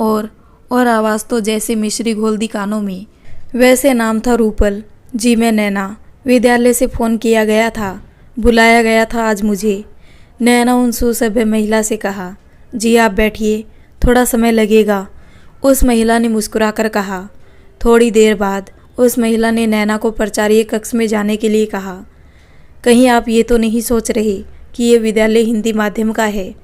और आवाज़ तो जैसे मिश्री घोल दी कानों में। वैसे नाम था रूपल। जी मैं नैना, विद्यालय से फ़ोन किया गया था, बुलाया गया था आज मुझे। नैना उन सुसभ्य महिला से कहा। जी आप बैठिए, थोड़ा समय लगेगा, उस महिला ने मुस्कुराकर कहा। थोड़ी देर बाद उस महिला ने नैना को प्राचार्य कक्ष में जाने के लिए कहा। कहीं आप ये तो नहीं सोच रहे कि ये विद्यालय हिंदी माध्यम का है?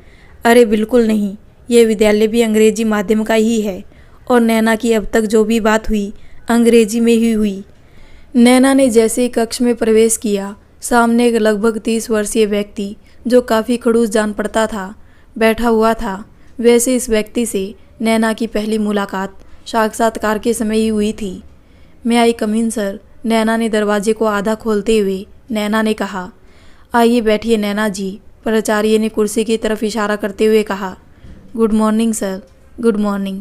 अरे बिल्कुल नहीं, ये विद्यालय भी अंग्रेजी माध्यम का ही है और नैना की अब तक जो भी बात हुई अंग्रेजी में ही हुई। नैना ने जैसे ही कक्ष में प्रवेश किया, सामने एक लगभग 30 वर्षीय व्यक्ति जो काफ़ी खड़ूस जान पड़ता था बैठा हुआ था। वैसे इस व्यक्ति से नैना की पहली मुलाकात साक्षात्कार के समय ही हुई थी। मैं आई कम इन सर, नैना ने दरवाजे को आधा खोलते हुए नैना ने कहा। आइए बैठिए नैना जी, प्राचार्य ने कुर्सी की तरफ इशारा करते हुए कहा। Good morning sir. Good morning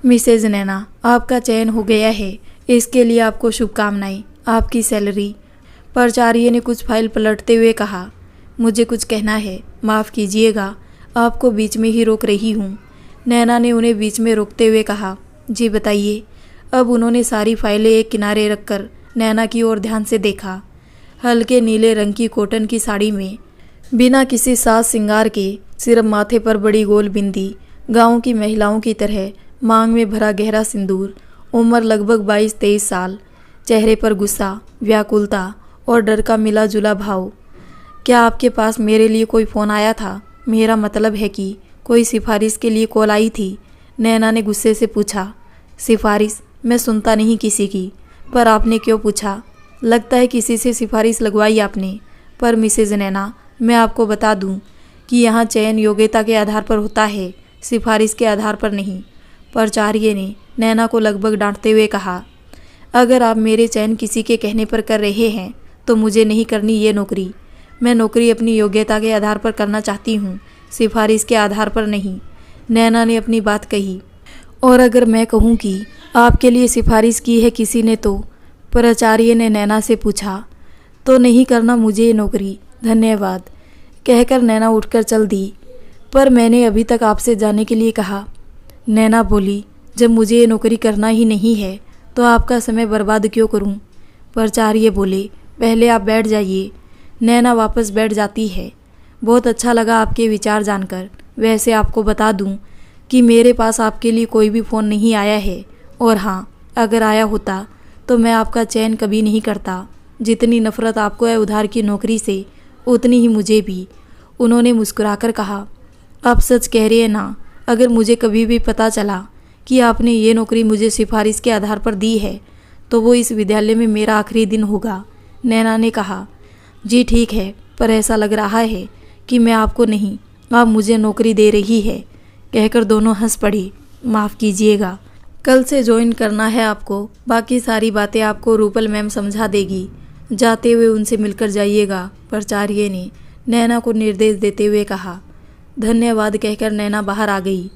Mrs Naina, आपका चयन हो गया है, इसके लिए आपको शुभकामनाएं। आपकी सैलरी, प्राचार्य ने कुछ फाइल पलटते हुए कहा। मुझे कुछ कहना है, माफ़ कीजिएगा, आपको बीच में ही रोक रही हूँ। नैना ने उन्हें बीच में रोकते हुए कहा। जी बताइए। अब उन्होंने सारी फाइलें एक किनारे रखकर नैना की ओर ध्यान से देखा। हल्के नीले रंग की कॉटन की साड़ी में बिना किसी साज श्रृंगार के, सिर्फ माथे पर बड़ी गोल बिंदी, गांव की महिलाओं की तरह मांग में भरा गहरा सिंदूर, उम्र लगभग 22-23 साल, चेहरे पर गुस्सा, व्याकुलता और डर का मिला जुला भाव। क्या आपके पास मेरे लिए कोई फ़ोन आया था? मेरा मतलब है कि कोई सिफारिश के लिए कॉल आई थी? नैना ने गुस्से से पूछा। सिफारिश? मैं सुनता नहीं किसी की, पर आपने क्यों पूछा? लगता है किसी से सिफारिश लगवाई आपने। पर मिसेज नैना, मैं आपको बता दूं कि यहाँ चयन योग्यता के आधार पर होता है, सिफारिश के आधार पर नहीं। प्राचार्य ने नैना को लगभग डांटते हुए कहा। अगर आप मेरे चयन किसी के कहने पर कर रहे हैं तो मुझे नहीं करनी ये नौकरी। मैं नौकरी अपनी योग्यता के आधार पर करना चाहती हूँ, सिफारिश के आधार पर नहीं। नैना ने अपनी बात कही। और अगर मैं कहूँ कि आपके लिए सिफारिश की है किसी ने तो? प्राचार्य ने नैना से पूछा। तो नहीं करना मुझे ये नौकरी, धन्यवाद, कहकर नैना उठकर चल दी। पर मैंने अभी तक आपसे जाने के लिए कहा। नैना बोली। जब मुझे ये नौकरी करना ही नहीं है तो आपका समय बर्बाद क्यों करूं? प्राचार्य बोले। पहले आप बैठ जाइए। नैना वापस बैठ जाती है। बहुत अच्छा लगा आपके विचार जानकर। वैसे आपको बता दूं कि मेरे पास आपके लिए कोई भी फ़ोन नहीं आया है, और हाँ, अगर आया होता तो मैं आपका चयन कभी नहीं करता। जितनी नफ़रत आपको है उधार की नौकरी से, उतनी ही मुझे भी, उन्होंने मुस्कुराकर कहा। आप सच कह रहे हैं ना? अगर मुझे कभी भी पता चला कि आपने ये नौकरी मुझे सिफारिश के आधार पर दी है तो वो इस विद्यालय में मेरा आखिरी दिन होगा, नैना ने कहा। जी ठीक है, पर ऐसा लग रहा है कि मैं आपको नहीं, आप मुझे नौकरी दे रही है, कहकर दोनों हंस पड़ी। माफ़ कीजिएगा, कल से ज्वाइन करना है आपको। बाकी सारी बातें आपको रूपल मैम समझा देगी। जाते हुए उनसे मिलकर जाइएगा, प्राचार्य ने नैना को निर्देश देते हुए कहा। धन्यवाद कहकर नैना बाहर आ गई।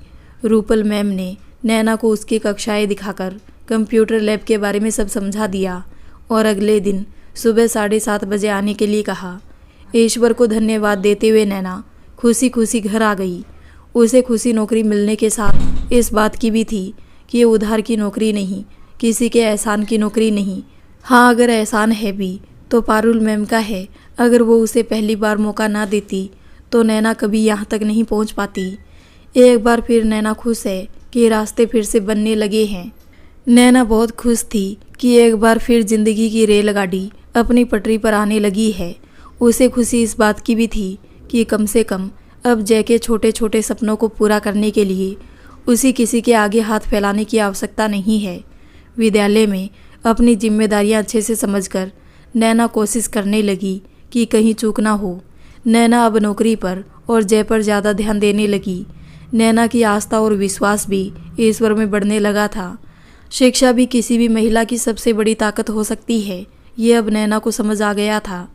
रूपल मैम ने नैना को उसकी कक्षाएं दिखाकर कंप्यूटर लैब के बारे में सब समझा दिया और अगले दिन सुबह 7:30 बजे आने के लिए कहा। ईश्वर को धन्यवाद देते हुए नैना खुशी खुशी घर आ गई। उसे खुशी नौकरी मिलने के साथ इस बात की भी थी कि ये उधार की नौकरी नहीं, किसी के एहसान की नौकरी नहीं। हाँ, अगर एहसान है भी तो पारुल मैम का है। अगर वो उसे पहली बार मौका ना देती तो नैना कभी यहाँ तक नहीं पहुँच पाती। एक बार फिर नैना खुश है कि रास्ते फिर से बनने लगे हैं। नैना बहुत खुश थी कि एक बार फिर जिंदगी की रेलगाड़ी अपनी पटरी पर आने लगी है। उसे खुशी इस बात की भी थी कि कम से कम अब जय के छोटे छोटे सपनों को पूरा करने के लिए उसी किसी के आगे हाथ फैलाने की आवश्यकता नहीं है। विद्यालय में अपनी जिम्मेदारियां अच्छे से समझकर नैना कोशिश करने लगी कि कहीं चूक ना हो। नैना अब नौकरी पर और जय पर ज़्यादा ध्यान देने लगी। नैना की आस्था और विश्वास भी ईश्वर में बढ़ने लगा था। शिक्षा भी किसी भी महिला की सबसे बड़ी ताकत हो सकती है, ये अब नैना को समझ आ गया था।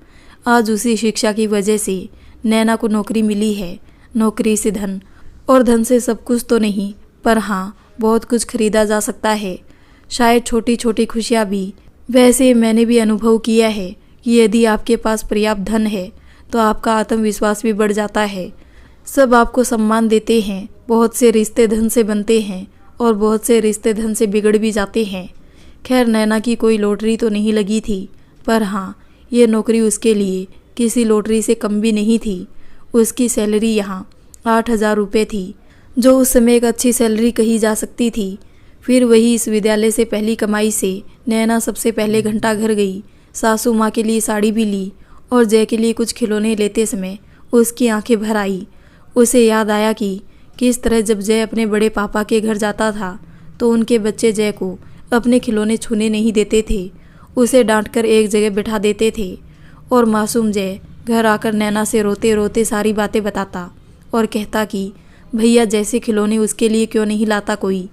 आज उसी शिक्षा की वजह से नैना को नौकरी मिली है। नौकरी से धन, और धन से सब कुछ तो नहीं, पर हाँ, बहुत कुछ खरीदा जा सकता है, शायद छोटी छोटी खुशियाँ भी। वैसे मैंने भी अनुभव किया है कि यदि आपके पास पर्याप्त धन है तो आपका आत्मविश्वास भी बढ़ जाता है। सब आपको सम्मान देते हैं। बहुत से रिश्ते धन से बनते हैं और बहुत से रिश्ते धन से बिगड़ भी जाते हैं। खैर, नैना की कोई लॉटरी तो नहीं लगी थी, पर हाँ, ये नौकरी उसके लिए किसी लॉटरी से कम भी नहीं थी। उसकी सैलरी यहाँ 8,000 रुपये थी, जो उस समय एक अच्छी सैलरी कही जा सकती थी। फिर वही इस विद्यालय से पहली कमाई से नैना सबसे पहले घंटा घर गई। सासू माँ के लिए साड़ी भी ली और जय के लिए कुछ खिलौने लेते समय उसकी आंखें भर आई। उसे याद आया कि किस तरह जब जय अपने बड़े पापा के घर जाता था तो उनके बच्चे जय को अपने खिलौने छूने नहीं देते थे, उसे डांटकर एक जगह बिठा देते थे। और मासूम जय घर आकर नैना से रोते रोते सारी बातें बताता और कहता कि भैया जैसे खिलौने उसके लिए क्यों नहीं लाता कोई।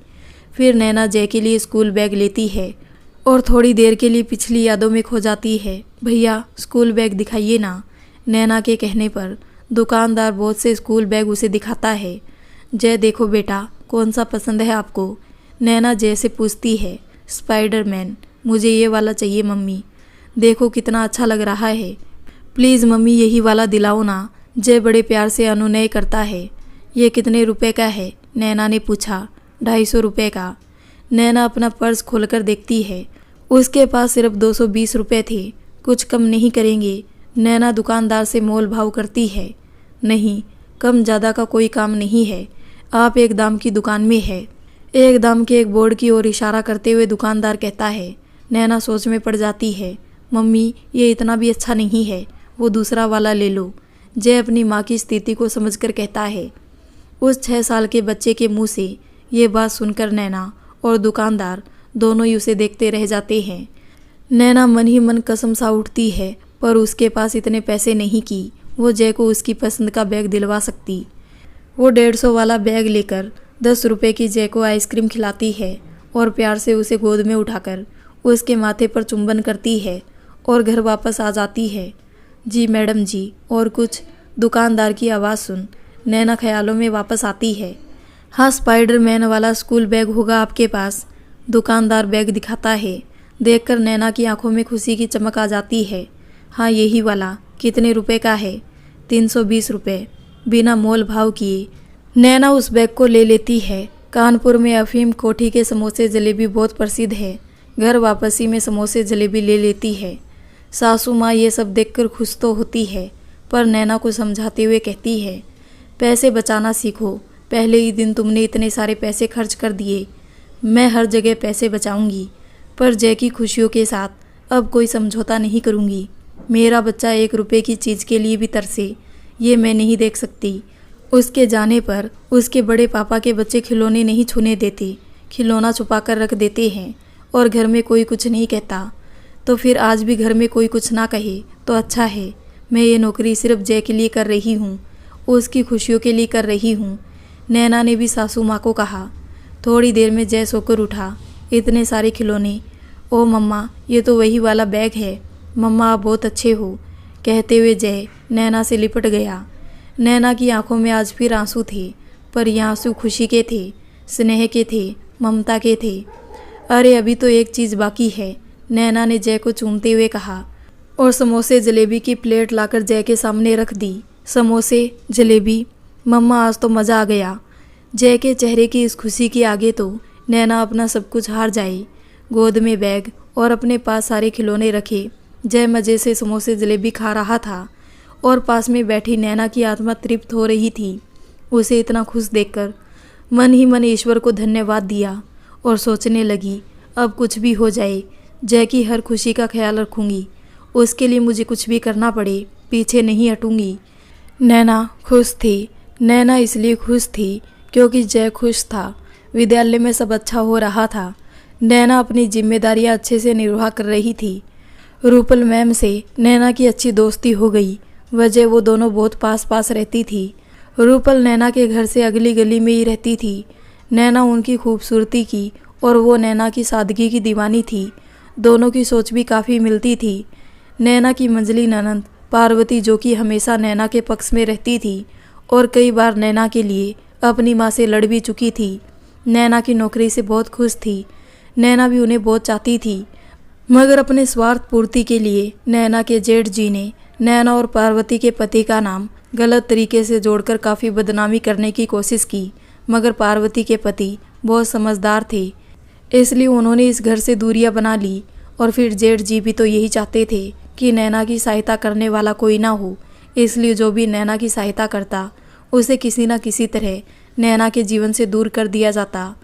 फिर नैना जय के लिए स्कूल बैग लेती है और थोड़ी देर के लिए पिछली यादों में खो जाती है। भैया स्कूल बैग दिखाइए ना। नैना के कहने पर दुकानदार बहुत से स्कूल बैग उसे दिखाता है। जय देखो बेटा, कौन सा पसंद है आपको? नैना जय से पूछती है। स्पाइडरमैन, मुझे ये वाला चाहिए मम्मी। देखो कितना अच्छा लग रहा है। प्लीज़ मम्मी यही वाला दिलाओ ना। जय बड़े प्यार से अनुनय करता है। ये कितने रुपए का है? नैना ने पूछा। 250 रुपये का। नैना अपना पर्स खोलकर देखती है। उसके पास सिर्फ 220 रुपये थे। कुछ कम नहीं करेंगे? नैना दुकानदार से मोल भाव करती है। नहीं, कम ज़्यादा का कोई काम नहीं है। आप एक दाम की दुकान में है। एक दाम के एक बोर्ड की ओर इशारा करते हुए दुकानदार कहता है। नैना सोच में पड़ जाती है। मम्मी ये इतना भी अच्छा नहीं है, वो दूसरा वाला ले लो। जय अपनी माँ की स्थिति को समझकर कहता है। उस 6 साल के बच्चे के मुंह से ये बात सुनकर नैना और दुकानदार दोनों ही उसे देखते रह जाते हैं। नैना मन ही मन कसम सा उठती है, पर उसके पास इतने पैसे नहीं कि वो जय को उसकी पसंद का बैग दिलवा सकती। वो 150 वाला बैग लेकर 10 रुपये की जय को आइसक्रीम खिलाती है और प्यार से उसे गोद में उठाकर उसके माथे पर चुंबन करती है और घर वापस आ जाती है। जी मैडम जी, और कुछ? दुकानदार की आवाज़ सुन नैना ख्यालों में वापस आती है। हाँ, स्पाइडरमैन वाला स्कूल बैग होगा आपके पास? दुकानदार बैग दिखाता है। देखकर नैना की आंखों में खुशी की चमक आ जाती है। हाँ यही वाला। कितने रुपए का है? 320 रुपये। बिना मोल भाव किए नैना उस बैग को ले लेती है। कानपुर में अफीम कोठी के समोसे जलेबी बहुत प्रसिद्ध है। घर वापसी में समोसे जलेबी ले लेती है। सासू माँ ये सब देखकर खुश तो होती है, पर नैना को समझाते हुए कहती है, पैसे बचाना सीखो। पहले ही दिन तुमने इतने सारे पैसे खर्च कर दिए। मैं हर जगह पैसे बचाऊंगी, पर जय की खुशियों के साथ अब कोई समझौता नहीं करूंगी। मेरा बच्चा 1 रुपये की चीज़ के लिए भी तरसे, ये मैं नहीं देख सकती। उसके जाने पर उसके बड़े पापा के बच्चे खिलौने नहीं छूने देते, खिलौना छुपा कर रख देते हैं और घर में कोई कुछ नहीं कहता। तो फिर आज भी घर में कोई कुछ ना कहे तो अच्छा है। मैं ये नौकरी सिर्फ जय के लिए कर रही हूँ, उसकी खुशियों के लिए कर रही हूँ। नैना ने भी सासू माँ को कहा। थोड़ी देर में जय सोकर उठा। इतने सारे खिलौने। ओ मम्मा, ये तो वही वाला बैग है। मम्मा आप बहुत अच्छे हो, कहते हुए जय नैना से लिपट गया। नैना की आंखों में आज फिर आंसू थे, पर ये आंसू खुशी के थे, स्नेह के थे, ममता के थे। अरे अभी तो एक चीज़ बाकी है, नैना ने जय को चूमते हुए कहा और समोसे जलेबी की प्लेट लाकर जय के सामने रख दी। समोसे जलेबी, मम्मा आज तो मज़ा आ गया। जय के चेहरे की इस खुशी के आगे तो नैना अपना सब कुछ हार जाए। गोद में बैग और अपने पास सारे खिलौने रखे जय मज़े से समोसे जलेबी खा रहा था और पास में बैठी नैना की आत्मा तृप्त हो रही थी। उसे इतना खुश देखकर मन ही मन ईश्वर को धन्यवाद दिया और सोचने लगी, अब कुछ भी हो जाए जय की हर खुशी का ख्याल रखूंगी। उसके लिए मुझे कुछ भी करना पड़े, पीछे नहीं हटूंगी। नैना खुश थी। नैना इसलिए खुश थी क्योंकि जय खुश था। विद्यालय में सब अच्छा हो रहा था। नैना अपनी जिम्मेदारियां अच्छे से निर्वाह कर रही थी। रूपल मैम से नैना की अच्छी दोस्ती हो गई। वजह वो दोनों बहुत पास पास रहती थी। रूपल नैना के घर से अगली गली में ही रहती थी। नैना उनकी खूबसूरती की और वो नैना की सादगी की दीवानी थी। दोनों की सोच भी काफ़ी मिलती थी। नैना की मंजली ननंद पार्वती, जो कि हमेशा नैना के पक्ष में रहती थी और कई बार नैना के लिए अपनी माँ से लड़ भी चुकी थी, नैना की नौकरी से बहुत खुश थी। नैना भी उन्हें बहुत चाहती थी, मगर अपने स्वार्थ पूर्ति के लिए नैना के जेठ जी ने नैना और पार्वती के पति का नाम गलत तरीके से जोड़कर काफ़ी बदनामी करने की कोशिश की। मगर पार्वती के पति बहुत समझदार थे, इसलिए उन्होंने इस घर से दूरियां बना ली। और फिर जेठ जी भी तो यही चाहते थे कि नैना की सहायता करने वाला कोई ना हो, इसलिए जो भी नैना की सहायता करता उसे किसी न किसी तरह नैना के जीवन से दूर कर दिया जाता।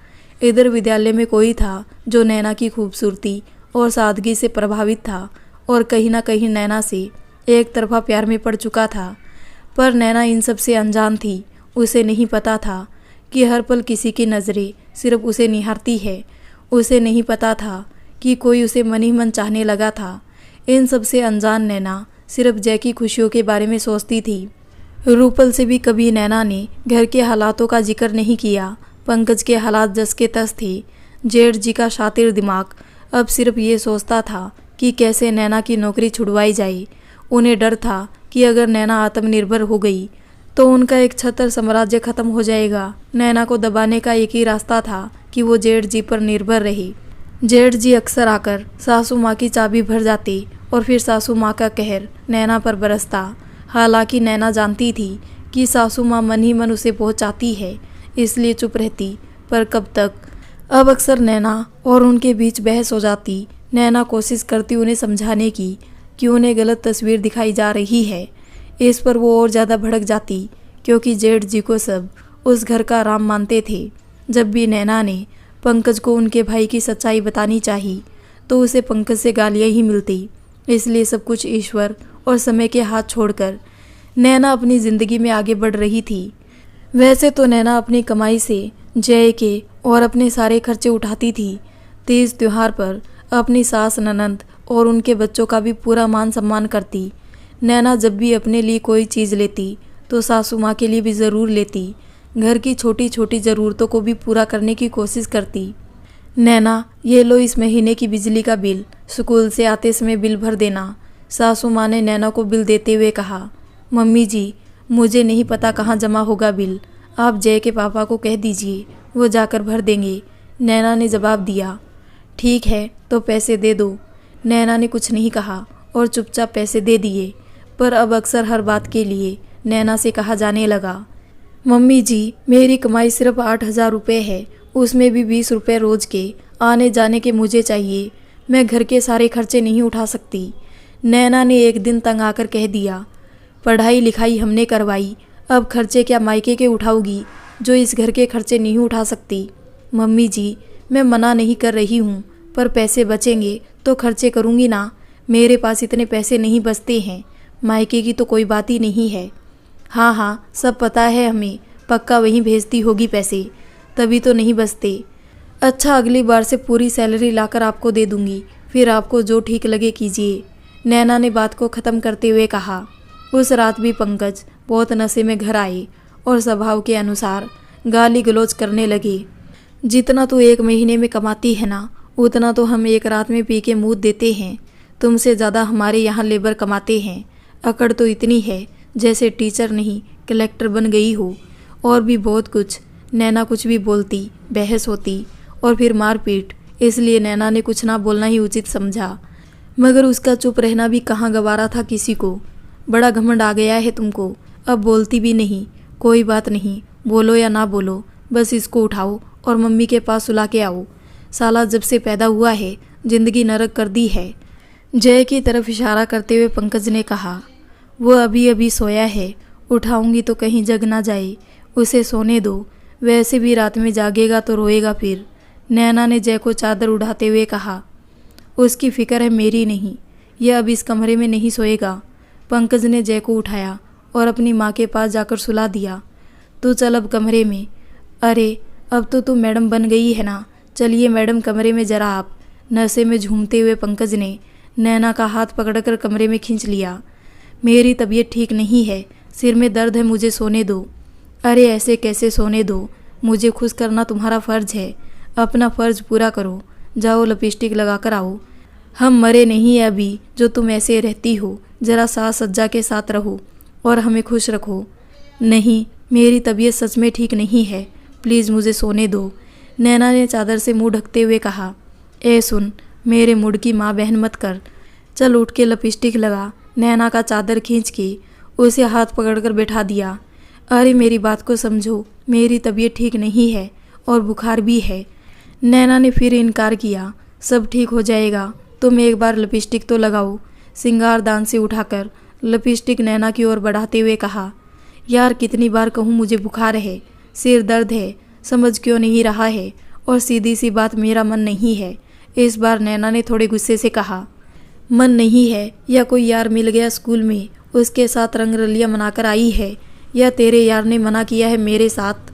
इधर विद्यालय में कोई था जो नैना की खूबसूरती और सादगी से प्रभावित था और कहीं ना कहीं नैना से एक तरफा प्यार में पड़ चुका था। पर नैना इन सब से अनजान थी। उसे नहीं पता था कि हर पल किसी की नज़रें सिर्फ उसे निहारती है। उसे नहीं पता था कि कोई उसे मन ही मन चाहने लगा था। इन सब से अनजान नैना सिर्फ जय की खुशियों के बारे में सोचती थी। रूपल से भी कभी नैना ने घर के हालातों का जिक्र नहीं किया। पंकज के हालात जस के तस थे। जेठ जी का शातिर दिमाग अब सिर्फ ये सोचता था कि कैसे नैना की नौकरी छुड़वाई जाए। उन्हें डर था कि अगर नैना आत्मनिर्भर हो गई तो उनका एक छत्र साम्राज्य खत्म हो जाएगा। नैना को दबाने का एक ही रास्ता था कि वो जेठ जी पर निर्भर रहे। जेठ जी अक्सर आकर सासू माँ की चाबी भर जाते और फिर सासू माँ का कहर नैना पर बरसता। हालांकि नैना जानती थी कि सासू माँ मन ही मन उसे बहुत चाहती है, इसलिए चुप रहती, पर कब तक। अब अक्सर नैना और उनके बीच बहस हो जाती। नैना कोशिश करती उन्हें समझाने की कि उन्हें गलत तस्वीर दिखाई जा रही है। इस पर वो और ज़्यादा भड़क जाती, क्योंकि जेठ जी को सब उस घर का राम मानते थे। जब भी नैना ने पंकज को उनके भाई की सच्चाई बतानी चाहिए तो उसे पंकज से गालियाँ ही मिलती। इसलिए सब कुछ ईश्वर और समय के हाथ छोड़कर नैना अपनी ज़िंदगी में आगे बढ़ रही थी। वैसे तो नैना अपनी कमाई से जय के और अपने सारे खर्चे उठाती थी। तीज त्योहार पर अपनी सास ननंद और उनके बच्चों का भी पूरा मान सम्मान करती। नैना जब भी अपने लिए कोई चीज़ लेती तो सासू माँ के लिए भी ज़रूर लेती। घर की छोटी छोटी ज़रूरतों को भी पूरा करने की कोशिश करती। नैना, ये लो इस महीने की बिजली का बिल, स्कूल से आते समय बिल भर देना। सासू माँ ने नैना को बिल देते हुए कहा। मम्मी जी, मुझे नहीं पता कहाँ जमा होगा बिल, आप जय के पापा को कह दीजिए, वो जाकर भर देंगे। नैना ने जवाब दिया। ठीक है, तो पैसे दे दो। नैना ने कुछ नहीं कहा और चुपचाप पैसे दे दिए। पर अब अक्सर हर बात के लिए नैना से कहा जाने लगा, मम्मी जी, मेरी कमाई सिर्फ 8,000 रुपये है, उसमें भी 20 रुपये रोज के आने जाने के मुझे चाहिए। मैं घर के सारे खर्चे नहीं उठा सकती। नैना ने एक दिन तंग आकर कह दिया, पढ़ाई लिखाई हमने करवाई, अब खर्चे क्या मायके के उठाओगी जो इस घर के खर्चे नहीं उठा सकती। मम्मी जी, मैं मना नहीं कर रही हूँ, पर पैसे बचेंगे तो खर्चे करूँगी ना। मेरे पास इतने पैसे नहीं बचते हैं, मायके की तो कोई बात ही नहीं है। हाँ हाँ, सब पता है हमें, पक्का वहीं भेजती होगी पैसे, तभी तो नहीं बचते। अच्छा, अगली बार से पूरी सैलरी लाकर आपको दे दूँगी, फिर आपको जो ठीक लगे कीजिए। नैना ने बात को ख़त्म करते हुए कहा। उस रात भी पंकज बहुत नशे में घर आए और स्वभाव के अनुसार गाली गलौज करने लगे। जितना तू एक महीने में कमाती है ना, उतना तो हम एक रात में पी के मुँह देते हैं। तुमसे ज़्यादा हमारे यहाँ लेबर कमाते हैं। अकड़ तो इतनी है जैसे टीचर नहीं कलेक्टर बन गई हो। और भी बहुत कुछ। नैना कुछ भी बोलती, बहस होती और फिर मारपीट। इसलिए नैना ने कुछ ना बोलना ही उचित समझा, मगर उसका चुप रहना भी कहाँ गवारा था किसी को। बड़ा घमंड आ गया है तुमको, अब बोलती भी नहीं। कोई बात नहीं, बोलो या ना बोलो, बस इसको उठाओ और मम्मी के पास सुला के आओ। साला जब से पैदा हुआ है जिंदगी नरक कर दी है। जय की तरफ इशारा करते हुए पंकज ने कहा। वो अभी अभी सोया है, उठाऊंगी तो कहीं जग ना जाए, उसे सोने दो, वैसे भी रात में जागेगा तो रोएगा फिर। नैना ने जय को चादर उड़ाते हुए कहा। उसकी फिक्र है, मेरी नहीं। यह अब इस कमरे में नहीं सोएगा। पंकज ने जय को उठाया और अपनी माँ के पास जाकर सुला दिया। तू चल अब कमरे में। अरे, अब तो तू मैडम बन गई है ना, चलिए मैडम कमरे में जरा आप। नशे में झूमते हुए पंकज ने नैना का हाथ पकड़कर कमरे में खींच लिया। मेरी तबीयत ठीक नहीं है, सिर में दर्द है, मुझे सोने दो। अरे ऐसे कैसे सोने दो, मुझे खुश करना तुम्हारा फ़र्ज है, अपना फ़र्ज पूरा करो। जाओ लिपस्टिक लगा कर आओ। हम मरे नहीं हैं अभी जो तुम ऐसे रहती हो, ज़रा साज सज्जा के साथ रहो और हमें खुश रखो। नहीं, मेरी तबीयत सच में ठीक नहीं है, प्लीज़ मुझे सोने दो। नैना ने चादर से मुंह ढकते हुए कहा। ए सुन, मेरे मूड की माँ बहन मत कर, चल उठ के लिपस्टिक लगा। नैना का चादर खींच के उसे हाथ पकड़कर बैठा दिया। अरे मेरी बात को समझो, मेरी तबीयत ठीक नहीं है और बुखार भी है। नैना ने फिर इनकार किया। सब ठीक हो जाएगा, तुम एक बार लिपस्टिक तो लगाओ। सिंगारदान से उठाकर लिपस्टिक नैना की ओर बढ़ाते हुए कहा। यार कितनी बार कहूँ मुझे बुखार है, सिर दर्द है, समझ क्यों नहीं रहा है, और सीधी सी बात मेरा मन नहीं है। इस बार नैना ने थोड़े गुस्से से कहा। मन नहीं है या कोई यार मिल गया स्कूल में, उसके साथ रंगरलियाँ मनाकर आई है, या तेरे यार ने मना किया है मेरे साथ।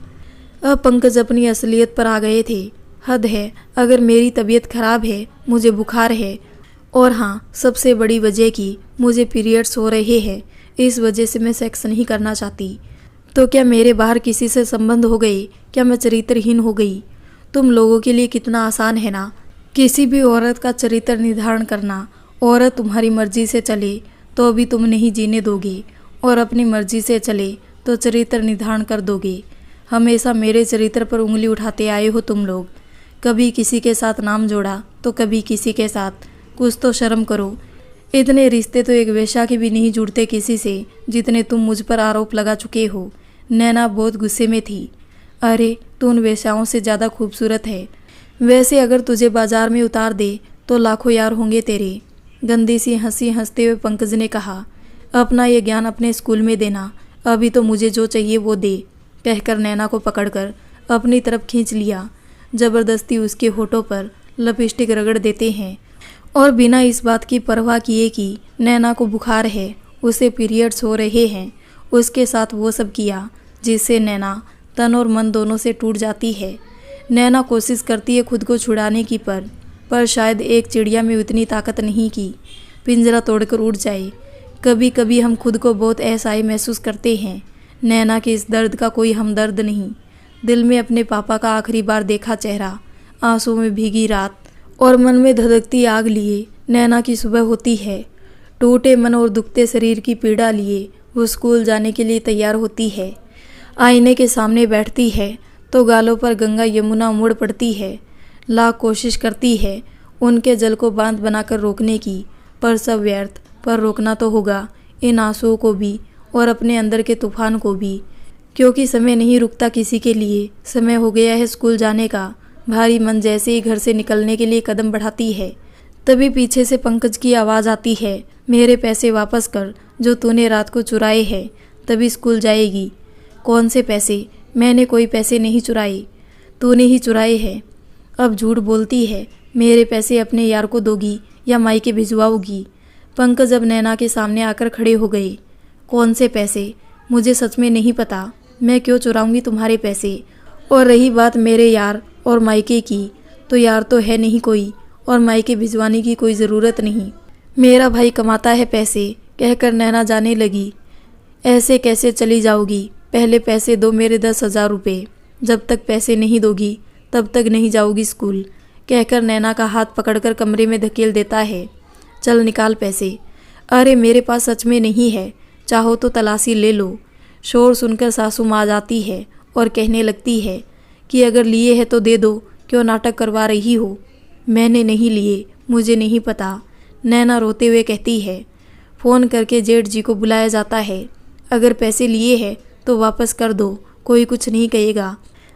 अब पंकज अपनी असलियत पर आ गए थे। हद है, अगर मेरी तबीयत खराब है, मुझे बुखार है, और हाँ सबसे बड़ी वजह कि मुझे पीरियड्स हो रहे हैं, इस वजह से मैं सेक्स नहीं करना चाहती, तो क्या मेरे बाहर किसी से संबंध हो गए? क्या मैं चरित्रहीन हो गई? तुम लोगों के लिए कितना आसान है ना किसी भी औरत का चरित्र निर्धारण करना। औरत तुम्हारी मर्जी से चले तो भी तुम नहीं जीने दोगे, और अपनी मर्जी से चले तो चरित्र निर्धारण कर दोगे। हमेशा मेरे चरित्र पर उंगली उठाते आए हो तुम लोग। कभी किसी के साथ नाम जोड़ा तो कभी किसी के साथ। कुछ तो शर्म करो। इतने रिश्ते तो एक वेश्या के भी नहीं जुड़ते किसी से जितने तुम मुझ पर आरोप लगा चुके हो। नैना बहुत गुस्से में थी। अरे तू उन वेश्याओं से ज़्यादा खूबसूरत है। वैसे अगर तुझे बाजार में उतार दे तो लाखों यार होंगे तेरे। गंदी सी हंसी हंसते हुए पंकज ने कहा, अपना ये ज्ञान अपने स्कूल में देना, अभी तो मुझे जो चाहिए वो दे, कहकर नैना को पकड़कर अपनी तरफ खींच लिया। जबरदस्ती उसके होठों पर लिपस्टिक रगड़ देते हैं और बिना इस बात की परवाह किए कि नैना को बुखार है, उसे पीरियड्स हो रहे हैं, उसके साथ वो सब किया जिससे नैना तन और मन दोनों से टूट जाती है। नैना कोशिश करती है खुद को छुड़ाने की, पर शायद एक चिड़िया में उतनी ताकत नहीं कि पिंजरा तोड़कर उड़ जाए। कभी कभी हम खुद को बहुत असहाय महसूस करते हैं। नैना के इस दर्द का कोई हमदर्द नहीं। दिल में अपने पापा का आखिरी बार देखा चेहरा, आंसू में भीगी रात और मन में धधकती आग लिए नैना की सुबह होती है। टूटे मन और दुखते शरीर की पीड़ा लिए वो स्कूल जाने के लिए तैयार होती है। आईने के सामने बैठती है तो गालों पर गंगा यमुना मुड़ पड़ती है। लाख कोशिश करती है उनके जल को बांध बनाकर रोकने की, पर सब व्यर्थ। पर रोकना तो होगा इन आंसुओं को भी और अपने अंदर के तूफान को भी, क्योंकि समय नहीं रुकता किसी के लिए। समय हो गया है स्कूल जाने का। भारी मन जैसे ही घर से निकलने के लिए कदम बढ़ाती है, तभी पीछे से पंकज की आवाज़ आती है, मेरे पैसे वापस कर जो तूने रात को चुराए हैं, तभी स्कूल जाएगी। कौन से पैसे? मैंने कोई पैसे नहीं चुराए, तूने ही चुराए हैं। अब झूठ बोलती है। मेरे पैसे अपने यार को दोगी या मायके भिजवाओगी? पंकज अब नैना के सामने आकर खड़े हो गए। कौन से पैसे? मुझे सच में नहीं पता। मैं क्यों चुराऊंगी तुम्हारे पैसे? और रही बात मेरे यार और मायके की, तो यार तो है नहीं कोई और मायके भिजवाने की कोई ज़रूरत नहीं। मेरा भाई कमाता है पैसे, कहकर नैना जाने लगी। ऐसे कैसे चली जाओगी? पहले पैसे दो मेरे 10,000 रुपये। जब तक पैसे नहीं दोगी तब तक नहीं जाओगी स्कूल, कहकर नैना का हाथ पकड़कर कमरे में धकेल देता है। चल निकाल पैसे। अरे मेरे पास सच में नहीं है, चाहो तो तलाशी ले लो। शोर सुनकर सासू माँ आ जाती है और कहने लगती है कि अगर लिए है तो दे दो, क्यों नाटक करवा रही हो? मैंने नहीं लिए, मुझे नहीं पता, नैना रोते हुए कहती है। फ़ोन करके जेठ जी को बुलाया जाता है। अगर पैसे लिए हैं तो वापस कर दो, कोई कुछ नहीं कहेगा।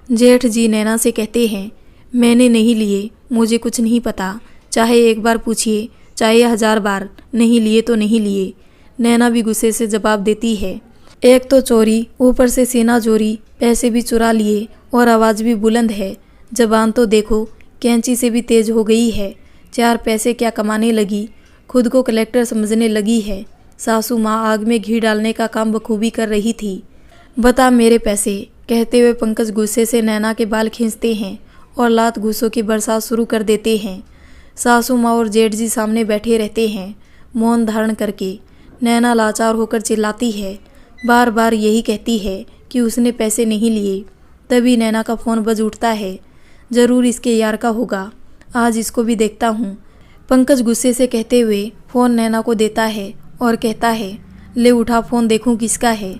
जेठ जी नैना से कहते हैं, मैंने नहीं लिए, मुझे कुछ नहीं पता, चाहे एक बार पूछिए चाहे 1000 बार, नहीं लिए तो नहीं लिए। नैना भी गुस्से से जवाब देती है, एक तो चोरी, ऊपर से सीना चोरी, पैसे भी चुरा लिए और आवाज़ भी बुलंद है। जबान तो देखो कैंची से भी तेज हो गई है। 4 पैसे क्या कमाने लगी, खुद को कलेक्टर समझने लगी है। सासू माँ आग में घी डालने का काम बखूबी कर रही थी। बता मेरे पैसे, कहते हुए पंकज गुस्से से नैना के बाल खींचते हैं और लात घूसों की बरसात शुरू कर देते हैं। सासू माँ और जेठ जी सामने बैठे रहते हैं मौन धारण करके। नैना लाचार होकर चिल्लाती है, बार बार यही कहती है कि उसने पैसे नहीं लिए। तभी नैना का फ़ोन बज उठता है। ज़रूर इसके यार का होगा, आज इसको भी देखता हूँ, पंकज गुस्से से कहते हुए फ़ोन नैना को देता है और कहता है, ले उठा फ़ोन, देखूँ किसका है।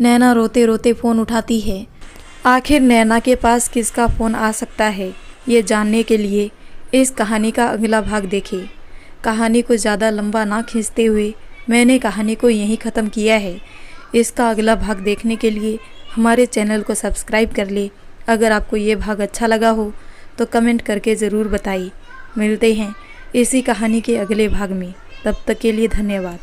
नैना रोते रोते फ़ोन उठाती है। आखिर नैना के पास किसका फ़ोन आ सकता है, ये जानने के लिए इस कहानी का अगला भाग देखें। कहानी को ज़्यादा लंबा ना खींचते हुए मैंने कहानी को यहीं ख़त्म किया है। इसका अगला भाग देखने के लिए हमारे चैनल को सब्सक्राइब कर ले। अगर आपको ये भाग अच्छा लगा हो तो कमेंट करके ज़रूर बताइए। मिलते हैं इसी कहानी के अगले भाग में, तब तक के लिए धन्यवाद।